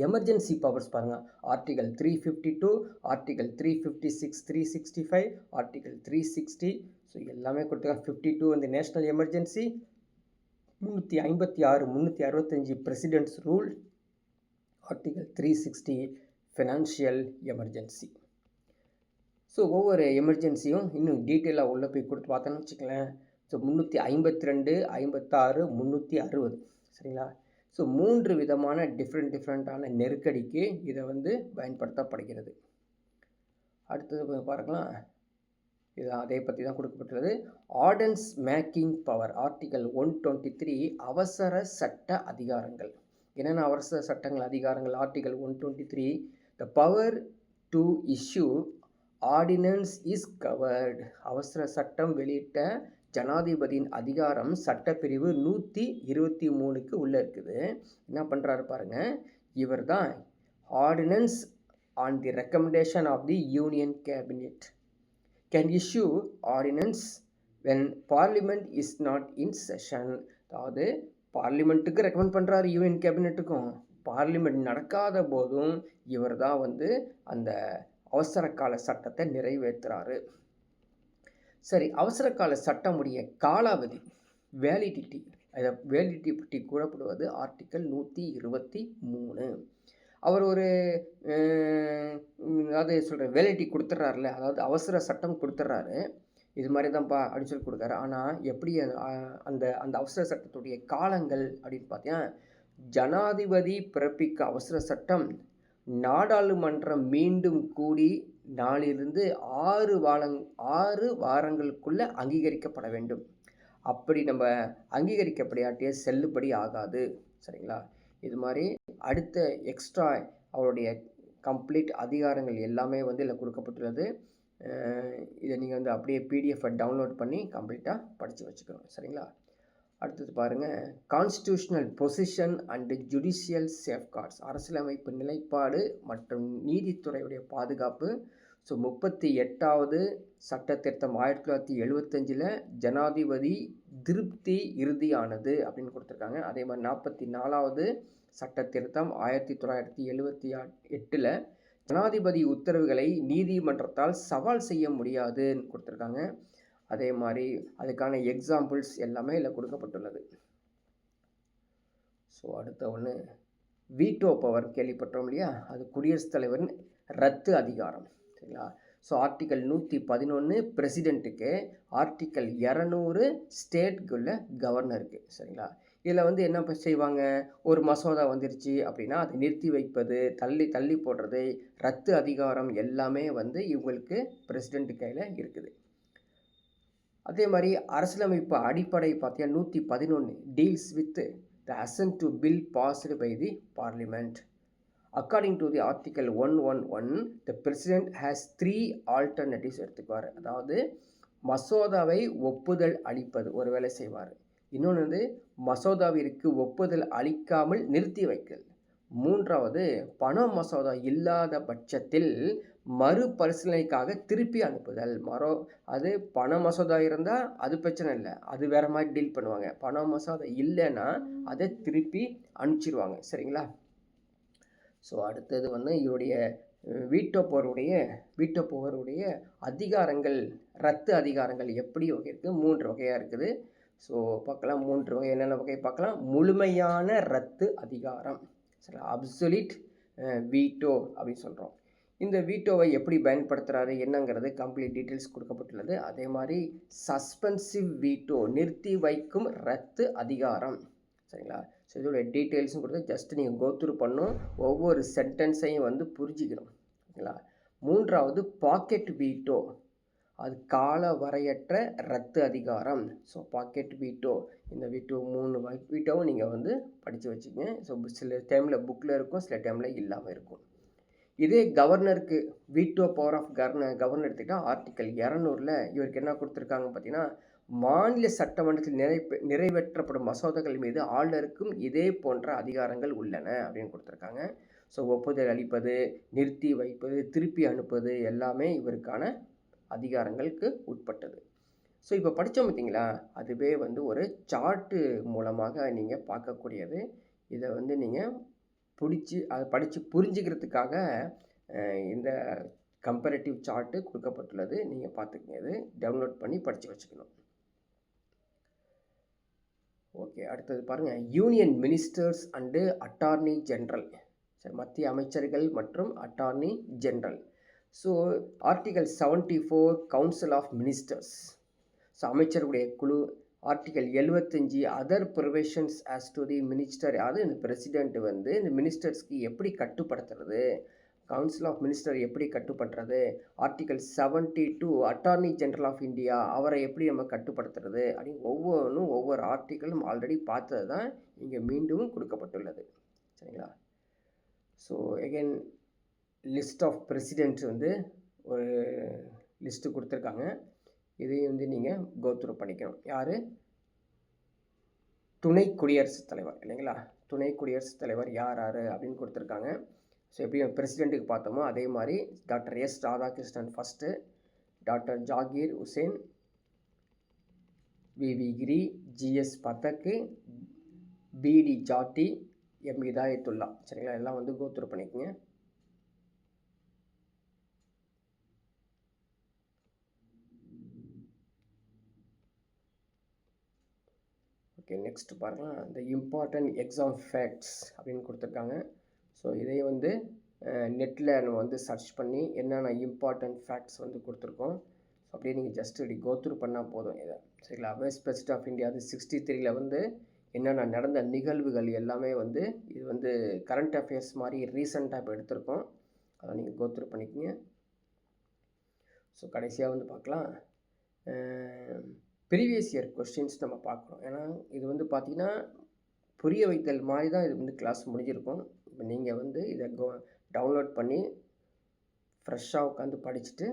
எமர்ஜென்சி பவர்ஸ் பாருங்கள், ஆர்டிகல் 352, ஆர்டிகல் 356, 365, ஆர்டிகல் 360. ஸோ எல்லாமே கொடுத்துருக்காங்க. 52 வந்து national emergency, 356, 365 president's rule, article 360 financial emergency. So ஒவ்வொரு எமர்ஜென்சியும் இன்னும் டீட்டெயிலாக உள்ளே போய் கொடுத்து பார்த்தோன்னு வச்சுக்கலேன். ஸோ 352, 56, 360. சரிங்களா? ஸோ 3 விதமான டிஃப்ரெண்ட்டான நெருக்கடிக்கு இதை வந்து பயன்படுத்தப்படுகிறது. அடுத்தது பார்க்கலாம், இது அதை பற்றி தான் கொடுக்கப்பட்டுள்ளது. ஆர்டன்ஸ் மேக்கிங் பவர், ஆர்டிகல் 123 அவசர சட்ட அதிகாரங்கள். என்னென்ன அவசர சட்டங்கள் அதிகாரங்கள்? Article 123, the power to issue ordinance is covered. அவசர சட்டம் வெளியிட்ட ஜனாதிபதியின் அதிகாரம் சட்டப்பிரிவு 123க்கு உள்ளே இருக்குது. என்ன பண்ணுறாரு பாருங்கள், இவர் தான் ordinance on the recommendation of the union cabinet can issue ordinance when parliament is not in session. அதாவது பார்லிமெண்ட்டுக்கு ரெக்கமெண்ட் பண்ணுறாரு, யூனியன் கேபினெட்டுக்கும். பார்லிமெண்ட் நடக்காத போதும் இவர் தான் வந்து அந்த அவசர கால சட்டத்தை நிறைவேற்றுறாரு. சரி, அவசர கால சட்டமுடைய காலாவதி, வேலிடிட்டி, அதை வேலிடிட்டி கூறப்படுவது ஆர்டிக்கல் 123. அவர் ஒரு அதை சொல்கிற வேலிடிட்டி கொடுத்துட்றாருல, அதாவது அவசர சட்டம் கொடுத்துட்றாரு. இது மாதிரி தான்ப்பா அப்படின்னு சொல்லி கொடுக்காரு. ஆனால் எப்படி அந்த அந்த அவசர சட்டத்துடைய காலங்கள் அப்படின்னு பார்த்தீங்கன்னா, ஜனாதிபதி பிறப்பிக்க அவசர சட்டம் நாடாளுமன்றம் மீண்டும் கூடி நாளிலிருந்து 6 வாரங்களுக்குள்ள அங்கீகரிக்கப்பட வேண்டும். அப்படி நம்ம அங்கீகரிக்கப்படையாட்டியே செல்லுபடி ஆகாது. சரிங்களா? இது மாதிரி அடுத்த எக்ஸ்ட்ரா அவருடைய கம்ப்ளீட் அதிகாரங்கள் எல்லாமே வந்து இதில் கொடுக்கப்பட்டுள்ளது. இதை நீங்கள் வந்து அப்படியே பிடிஎஃபை டவுன்லோட் பண்ணி கம்ப்ளீட்டாக படித்து வச்சுக்கணும். சரிங்களா? அடுத்தது பாருங்கள், constitutional position and judicial safeguards, அரசியலமைப்பு நிலைப்பாடு மற்றும் நீதித்துறையுடைய பாதுகாப்பு. ஸோ 38வது சட்ட திருத்தம் 1975 ஜனாதிபதி திருப்தி இறுதியானது அப்படின்னு கொடுத்துருக்காங்க. அதே மாதிரி 44வது சட்ட திருத்தம் 1978 ஜனாதிபதி உத்தரவுகளை நீதிமன்றத்தால் சவால் செய்ய முடியாதுன்னு கொடுத்துருக்காங்க. அதே மாதிரி அதுக்கான எக்ஸாம்பிள்ஸ் எல்லாமே இதில் கொடுக்கப்பட்டுள்ளது. ஸோ அடுத்த ஒன்று வீட்டோ பவர் கேள்விப்பட்டோம் இல்லையா, அது குடியரசுத் தலைவரின் ரத்து அதிகாரம். சரிங்களா? ஸோ ஆர்டிக்கல் 111 பிரசிடெண்ட்டுக்கு, ஆர்டிக்கல் 200 ஸ்டேட்டுக்குள்ள கவர்னருக்கு. சரிங்களா? இதில் வந்து என்ன செய்வாங்க, ஒரு மசோதா வந்துருச்சு அப்படின்னா அதை நிறுத்தி வைப்பது, தள்ளி போடுறது, ரத்து அதிகாரம் எல்லாமே வந்து இவங்களுக்கு பிரசிடெண்ட் கையில் இருக்குது. அதே மாதிரி அரசியலமைப்பு அடிப்படை பார்த்தீங்கன்னா 111 deals with the assent to bill passed by the parliament. According to the article 111, the president has 3 alternatives எடுத்துக்குவார். அதாவது மசோதாவை ஒப்புதல் அளிப்பது ஒரு வேலை செய்வார். இன்னொன்று வந்து மசோதாவிற்கு ஒப்புதல் அளிக்காமல் நிறுத்தி வைக்கிறது. மூன்றாவது பண மசோதா இல்லாத பட்சத்தில் மறுபரிசீலனைக்காக திருப்பி அனுப்புதல். அது பண மசோதா இருந்தால் அது பிரச்சனை இல்லை, அது வேற மாதிரி டீல் பண்ணுவாங்க. பண மசோதா இல்லைன்னா அதை திருப்பி அனுப்பிச்சிடுவாங்க. சரிங்களா? ஸோ அடுத்தது வந்து இவருடைய வீட்டோ பவருடைய அதிகாரங்கள், ரத்து அதிகாரங்கள் எப்படி வகை இருக்குது, 3 வகையாக இருக்குது. ஸோ பார்க்கலாம், 3 வகை என்னென்ன வகை பார்க்கலாம். முழுமையான ரத்து அதிகாரம், சரி, அப்சொல்யூட் வீட்டோ அப்படின்னு சொல்கிறோம். இந்த வீட்டோவை எப்படி பயன்படுத்துகிறாரு என்னங்கிறது கம்ப்ளீட் டீட்டெயில்ஸ் கொடுக்கப்பட்டுள்ளது. அதே மாதிரி சஸ்பென்சிவ் வீட்டோ, நிறுத்தி வைக்கும் ரத்து அதிகாரம். சரிங்களா? ஸோ இதோடைய டீட்டெயில்ஸும் கொடுத்து ஜஸ்ட் நீங்கள் கோத்ரூ பண்ணும், ஒவ்வொரு சென்டென்ஸையும் வந்து புரிஞ்சிக்கணும். ஓகேங்களா? மூன்றாவது பாக்கெட் வீட்டோ, அது கால வரையற்ற ரத்து அதிகாரம். ஸோ பாக்கெட் வீட்டோ, இந்த வீட்டோ 3 வீட்டோவும் நீங்கள் வந்து படித்து வச்சுக்கங்க. ஸோ சில டைமில் புக்கில் இருக்கும், சில டைமில் இல்லாமல் இருக்கும். இதே கவர்னருக்கு வீட்டோ பவர் ஆஃப் கவர்னர் எடுத்துக்கிட்டால் ஆர்டிக்கல் 200 இவருக்கு என்ன கொடுத்துருக்காங்க பார்த்தீங்கன்னா, மாநில சட்டமன்றத்தில் நிறைவேற்றப்படும் மசோதாக்கள் மீது ஆளுநருக்கும் இதே போன்ற அதிகாரங்கள் உள்ளன அப்படின்னு கொடுத்துருக்காங்க. ஸோ ஒப்புதல் அளிப்பது, நிறுத்தி வைப்பது, திருப்பி அனுப்புவது எல்லாமே இவருக்கான அதிகாரங்களுக்கு உட்பட்டது. ஸோ இப்போ படித்தோம் பார்த்தீங்களா, அதுவே வந்து ஒரு சார்ட்டு மூலமாக நீங்கள் பார்க்கக்கூடியது. இதை வந்து நீங்கள் அதை படித்து புரிஞ்சுக்கிறதுக்காக இந்த கம்பேரிட்டிவ் சார்ட்டு கொடுக்கப்பட்டுள்ளது. நீங்கள் பார்த்துக்கங்க, இது டவுன்லோட் பண்ணி படித்து வச்சுக்கணும். ஓகே, அடுத்தது பாருங்கள், union ministers and attorney general. சரி, மத்திய அமைச்சர்கள் மற்றும் attorney general. So article 74 council of ministers, so அமைச்சர்களுடைய குழு. Article 75 other provisions as to the minister, அதாவது இந்த பிரசிடெண்ட் வந்து இந்த மினிஸ்டர்ஸ்க்கு எப்படி கட்டுப்படுத்துறது, கவுன்சில் ஆஃப் மினிஸ்டர் எப்படி கட்டுப்படுறது. Article 72 attorney general of India, அவரை எப்படி நம்ம கட்டுப்படுத்துறது அப்படின்னு ஒவ்வொரு ஆர்டிக்கலும் ஆல்ரெடி பார்த்தது தான் இங்கே மீண்டும் கொடுக்கப்பட்டுள்ளது. சரிங்களா? So again list of presidents வந்து ஒரு லிஸ்ட்டு கொடுத்துருக்காங்க. இதையும் வந்து நீங்கள் கோத்ரூ பண்ணிக்கணும். யார்? துணை குடியரசுத் தலைவர் இல்லைங்களா? துணை குடியரசுத் தலைவர் யார் அப்படின்னு கொடுத்துருக்காங்க. ஸோ எப்படி பிரசிடெண்ட்டுக்கு பார்த்தோமோ அதே மாதிரி doctor S Radhakrishnan first, doctor Zakir Hussain, V V Giri, G S Pathak, B D Jatti, M Hidayatullah. சரிங்களா? எல்லாம் வந்து கோத்ரூ பண்ணிக்கோங்க. ஓகே, நெக்ஸ்ட் பாருங்கள், இந்த இம்பார்ட்டன்ட் எக்ஸாம் ஃபேக்ட்ஸ் அப்படின்னு கொடுத்துருக்காங்க. ஸோ இதை வந்து நெட்டில் நம்ம வந்து சர்ச் பண்ணி என்னென்ன இம்பார்ட்டன்ட் ஃபேக்ட்ஸ் வந்து கொடுத்துருக்கோம். ஸோ அப்படியே நீங்கள் ஜஸ்ட் இப்படி கோத்ரூ பண்ணால் போதும் இதை. சரிங்களா? வைஸ் பிரசிடென்ட் ஆஃப் இந்தியா அது 63ல் வந்து என்னென்ன நடந்த நிகழ்வுகள் எல்லாமே வந்து இது வந்து கரண்ட் அஃபேர்ஸ் மாதிரி ரீசெண்டாக இப்போ எடுத்திருக்கோம். அதை நீங்கள் கோத்ரூ பண்ணிக்கோங்க. ஸோ கடைசியாக வந்து பார்க்கலாம், ப்ரீவியஸ் இயர் கொஸ்டின்ஸ் நம்ம பார்க்குறோம். ஏன்னா இது வந்து பார்த்திங்கன்னா புரிய வைத்தல் மாதிரி தான் இது வந்து கிளாஸ் முடிஞ்சிருக்கும். இப்போ நீங்கள் வந்து இதை டவுன்லோட் பண்ணி ஃப்ரெஷ்ஷாக உட்காந்து படிச்சுட்டு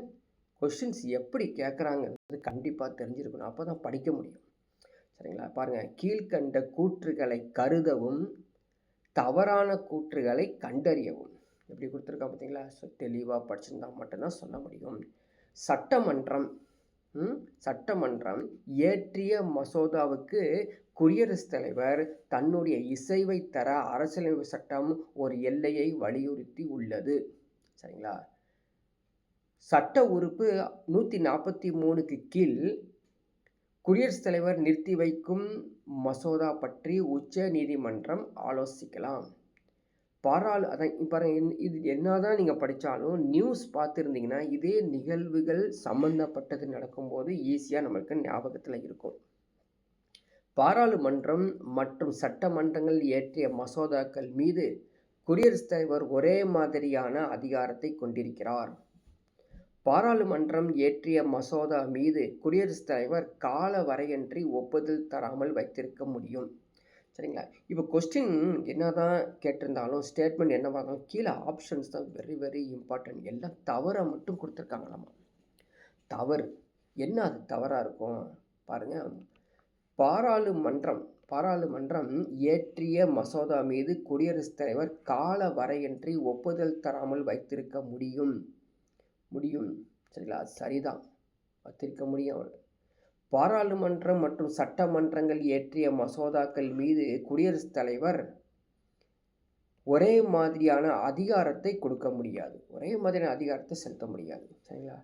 கொஸ்டின்ஸ் எப்படி கேட்குறாங்கிறது கண்டிப்பாக தெரிஞ்சிருக்கணும். அப்போ தான் படிக்க முடியும். சரிங்களா? பாருங்கள், கீழ்கண்ட கூற்றுகளை கருதவும் தவறான கூற்றுகளை கண்டறியவும் எப்படி கொடுத்துருக்கா பார்த்தீங்களா? ஸோ தெளிவாக படிச்சிருந்தா மட்டும்தான் சொல்ல முடியும். சட்டமன்றம் இயற்றிய மசோதாவுக்கு குடியரசுத் தலைவர் தன்னுடைய இசைவை தர அரசியலமைப்பு சட்டம் ஒரு எல்லையை வலியுறுத்தி உள்ளது. சரிங்களா? சட்ட உறுப்பு 143க்கு கீழ் குடியரசுத் தலைவர் நிறுத்தி வைக்கும் மசோதா பற்றி உச்ச நீதிமன்றம் ஆலோசிக்கலாம். இது என்னதான் நீங்கள் படித்தாலும் நியூஸ் பார்த்துருந்தீங்கன்னா இதே நிகழ்வுகள் சம்பந்தப்பட்டது நடக்கும்போது ஈஸியாக நம்மளுக்கு ஞாபகத்தில் இருக்கும். பாராளுமன்றம் மற்றும் சட்டமன்றங்கள் இயற்றிய மசோதாக்கள் மீது குடியரசுத் தலைவர் ஒரே மாதிரியான அதிகாரத்தை கொண்டிருக்கிறார். பாராளுமன்றம் இயற்றிய மசோதா மீது குடியரசுத் தலைவர் கால வரையின்றி ஒப்புதல் தராமல் வைத்திருக்க முடியும். சரிங்களா? இப்போ கொஸ்டின் என்ன தான் கேட்டிருந்தாலும் ஸ்டேட்மெண்ட் என்னவாக இருந்தாலும் கீழே ஆப்ஷன்ஸ் தான் வெரி வெரி இம்பார்ட்டன்ட். எல்லாம் தவறை மட்டும் கொடுத்துருக்காங்களாமா. தவறு என்ன, அது தவறாக இருக்கும் பாருங்கள். பாராளுமன்றம் இயற்றிய மசோதா மீது குடியரசுத் தலைவர் கால வரையின்றி ஒப்புதல் தராமல் வைத்திருக்க முடியும். சரிங்களா? அது சரிதான், வைத்திருக்க முடியும். பாராளுமன்றம் மற்றும் சட்டமன்றங்கள் இயற்றிய மசோதாக்கள் மீது குடியரசுத் தலைவர் ஒரே மாதிரியான அதிகாரத்தை கொடுக்க முடியாது, ஒரே மாதிரியான அதிகாரத்தை செலுத்த முடியாது. சரிங்களா?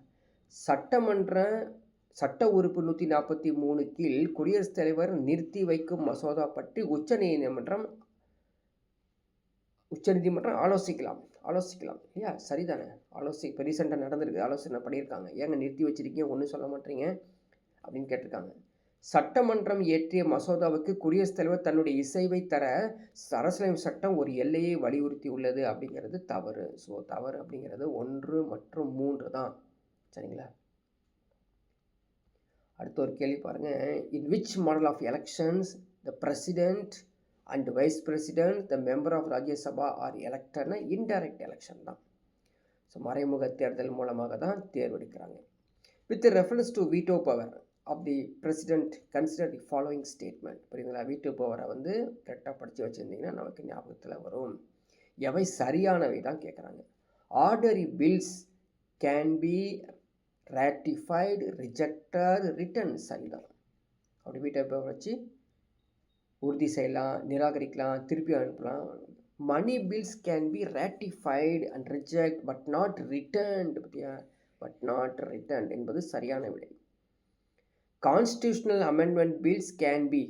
சட்ட உறுப்பு 143 கீழ் குடியரசுத் தலைவர் நிறுத்தி வைக்கும் மசோதா பற்றி உச்ச நீதிமன்றம் ஆலோசிக்கலாம் இல்லையா? சரிதானே? இப்போ ரீசெண்டாக நடந்திருக்கு, ஆலோசனை பண்ணியிருக்காங்க. ஏங்க நிறுத்தி வச்சிருக்கீங்க, ஒன்றும் சொல்ல மாட்டீங்க அப்படின்னு கேட்டிருக்காங்க. சட்டமன்றம் இயற்றிய மசோதாவுக்கு குடியரசுத் தலைவர் தன்னுடைய இசைவை தர அரசியலமைப்பு சட்டம் ஒரு எல்லையை வலியுறுத்தி உள்ளது அப்படிங்கிறது தவறு. ஸோ தவறு அப்படிங்கிறது 1 மற்றும் 3 தான். சரிங்களா? அடுத்த ஒரு கேள்வி பாருங்கள். In which model of elections the president and vice president the member of Rajya Sabha are எலெக்டட்னா இன்டைரக்ட் எலெக்ஷன் தான். ஸோ மறைமுக தேர்தல் மூலமாக தான் தேர்வெடுக்கிறாங்க. With reference to veto power of the president consider the following statement. புரியுதுங்களா? வீட்டோ பவரை வந்து கரெக்டாக படித்து வச்சுருந்தீங்கன்னா நமக்கு ஞாபகத்தில் வரும். எவை சரியானவை தான் கேட்குறாங்க. Ordinary bills can be ratified, rejected, returned. சரிதான். அப்படி வீட்டோ பவர் வச்சு உறுதி செய்யலாம், நிராகரிக்கலாம், திருப்பி அனுப்பலாம். Money bills can be ratified and reject but not returned. பற்றியா? பட் நாட் ரிட்டர்ன் என்பது சரியான விடை. Constitutional amendment bills can be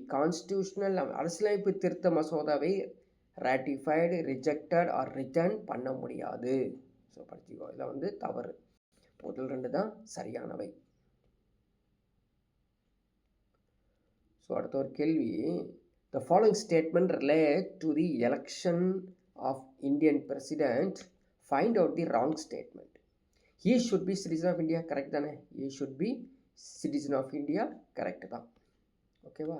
அரசியலமைப்பு திருத்த மசோதாவை ரேட்டிஃபைடு, ரிஜெக்டட் ஆர் ரிட்டர்ன் பண்ண முடியாது. ஸோ படிச்சுக்கோ, இதில் வந்து தவறு. முதல் 2 தான் சரியானவை. ஸோ அடுத்த ஒரு கேள்வி. The following statement relate to the election of Indian president. Find out the wrong statement. He should be citizen of India. Correct தானே? He should be citizen of India. Correct தான். ஓகேவா?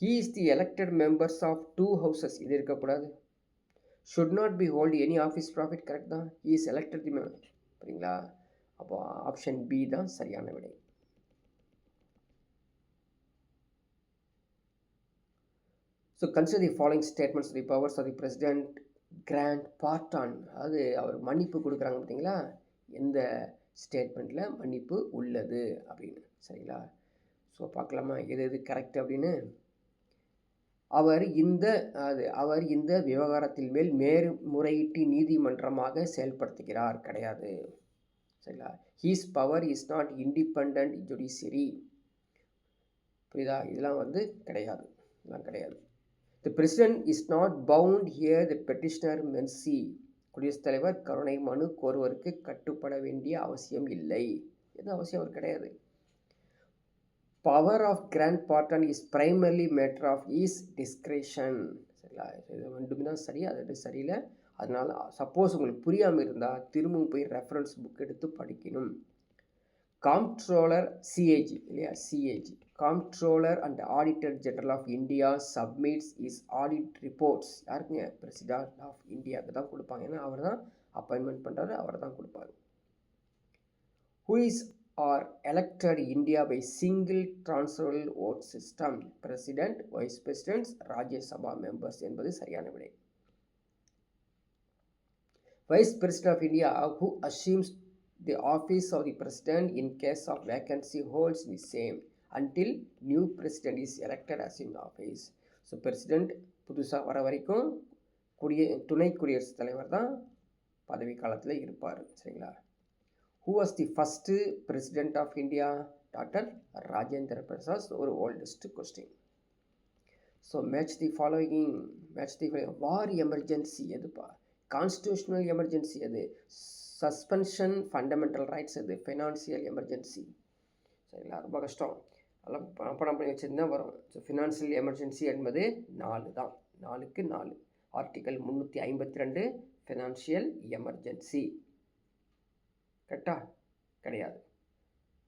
He is the elected members of 2 houses. இது இருக்கக்கூடாது. Should not be hold any office profit. Correct தான். He is elected the member. சரிங்களா? அப்போ option B தான் சரியான விடை. So consider the following statements. The powers of the president grant pardon. அதாவது அவர் மன்னிப்பு கொடுக்குறாங்க பார்த்தீங்களா, எந்த ஸ்டேட்மெண்ட்டில் மன்னிப்பு உள்ளது அப்படின்னு. சரிங்களா? ஸோ பார்க்கலாமா எது கரெக்ட் அப்படின்னு. அவர் இந்த விவகாரத்தின் மேல் மேல்முறையீட்டு நீதிமன்றமாக செயல்படுத்துகிறார். கிடையாது. சரிங்களா? He's power is not independent judiciary. புரியுதா? இதெல்லாம் வந்து கிடையாது. The president is not bound here the petitioner mercy. குடியரசுத் தலைவர் கருணை மனு கோருவருக்கு கட்டுப்பட வேண்டிய அவசியம் இல்லை. எதுவும் அவசியம் அவர் கிடையாது. Power of grant pardon is primarily matter of his discretion. சரிங்களா? இது ரெண்டுமே தான் சரி, அது சரியில்லை. அதனால் சப்போஸ் உங்களுக்கு புரியாமல் இருந்தால் திரும்பவும் போய் ரெஃபரன்ஸ் புக் எடுத்து படிக்கணும். காம்ப்ட்ரோலர் சிஏஜி இல்லையா, CAG comptroller and auditor general of India submits his audit reports. யாருக்குங்க? பிரசிடென்ட் ஆஃப் இந்தியாவுக்கு தான் கொடுப்பாங்க. ஏன்னா அவர் தான் அப்பாயின்மெண்ட் பண்ணுறாரு, அவர் தான் கொடுப்பாரு. Who is are elected India by single transferable vote system. President, vice presidents, Rajya Sabha members என்பது சரியான விடை. Vice president of India who assumes the office of the president in case of vacancy holds the same until new president is elected as in office. So president புதுசாக வர வரைக்கும் துணை குடியரசுத் தலைவர் தான் பதவி காலத்தில் இருப்பார். சரிங்களா? Who was the first president of India? Doctor Rajendra Prasad. ஒரு oldest question. So match the following. War emergency எதுப்பா? கான்ஸ்டியூஷனல் எமர்ஜென்சி அது. சஸ்பென்ஷன் ஃபண்டமெண்டல் ரைட்ஸ் அது. Financial emergency. சரிங்களா? ரொம்ப கஷ்டம், அதெல்லாம் பணம் பண்ணி வச்சுருந்தா வரும். ஸோ ஃபினான்சியல் எமர்ஜென்சி என்பது 4 தான். 4க்கு 4. Article 352 financial emergency. கரெக்டா? கிடையாது.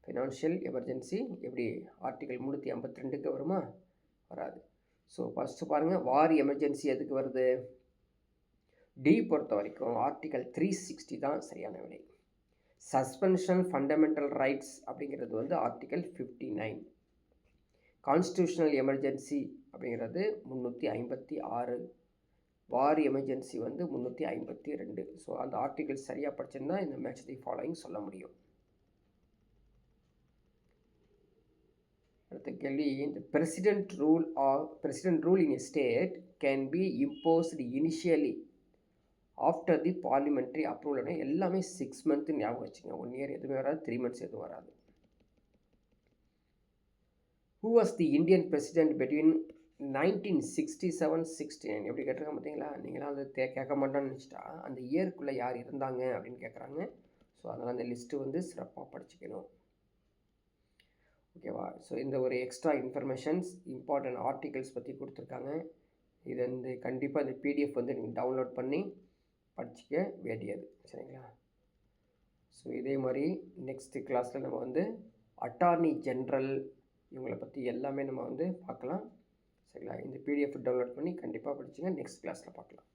ஃபினான்ஷியல் எமர்ஜென்சி எப்படி ஆர்டிகல் 352க்கு வருமா? வராது. ஸோ ஃபஸ்ட்டு பாருங்கள், வார் எமர்ஜென்சி எதுக்கு வருது? டி பொறுத்த வரைக்கும் ஆர்டிகல் 360 தான் சரியான விடை. சஸ்பென்ஷன் ஃபண்டமெண்டல் ரைட்ஸ் அப்படிங்கிறது வந்து ஆர்டிகல் 59. கான்ஸ்டியூஷனல் எமர்ஜென்சி அப்படிங்கிறது 356. வார் எமர்ஜென்சி வந்து 352. ஸோ அந்த ஆர்டிகல் சரியாக படிச்சிருந்தா இந்த மேட்ச் தி ஃபாலோயிங் சொல்ல முடியும். அடுத்த கேள்வி, இந்த president rule in a state can be imposed initially after the parliamentary approval. எல்லாமே 6 மந்த்து ஞாபகம் வச்சுங்க. 1 இயர் எதுவுமே வராது, 3 மந்த்ஸ் எதுவும் வராது. Who was the Indian president between 1967-69? எப்படி கேட்டிருக்காங்க பார்த்தீங்களா? நீங்களாம் அது கேட்க மாட்டோன்னு நினச்சிட்டா அந்த இயருக்குள்ளே யார் இருந்தாங்க அப்படின்னு கேட்குறாங்க. ஸோ அதனால் அந்த லிஸ்ட்டு வந்து சிறப்பாக படிச்சுக்கணும். ஓகேவா? ஸோ இந்த ஒரு எக்ஸ்ட்ரா இன்ஃபர்மேஷன்ஸ் இம்பார்ட்டன்ட் ஆர்டிகல்ஸ் பற்றி கொடுத்துருக்காங்க. இது வந்து கண்டிப்பாக இந்த பிடிஎஃப் வந்து நீங்கள் டவுன்லோட் பண்ணி படிச்சிக்க வேண்டியது. சரிங்களா? ஸோ இதே மாதிரி நெக்ஸ்ட்டு கிளாஸில் நம்ம வந்து அட்டார்னி ஜென்ரல் இவங்களை பற்றி எல்லாமே நம்ம வந்து பார்க்கலாம். சரிங்களா? இந்த பிடிஎஃப் டவுன்லோட் பண்ணி கண்டிப்பாக படிச்சுங்க. நெக்ஸ்ட் கிளாஸில் பார்க்கலாம்.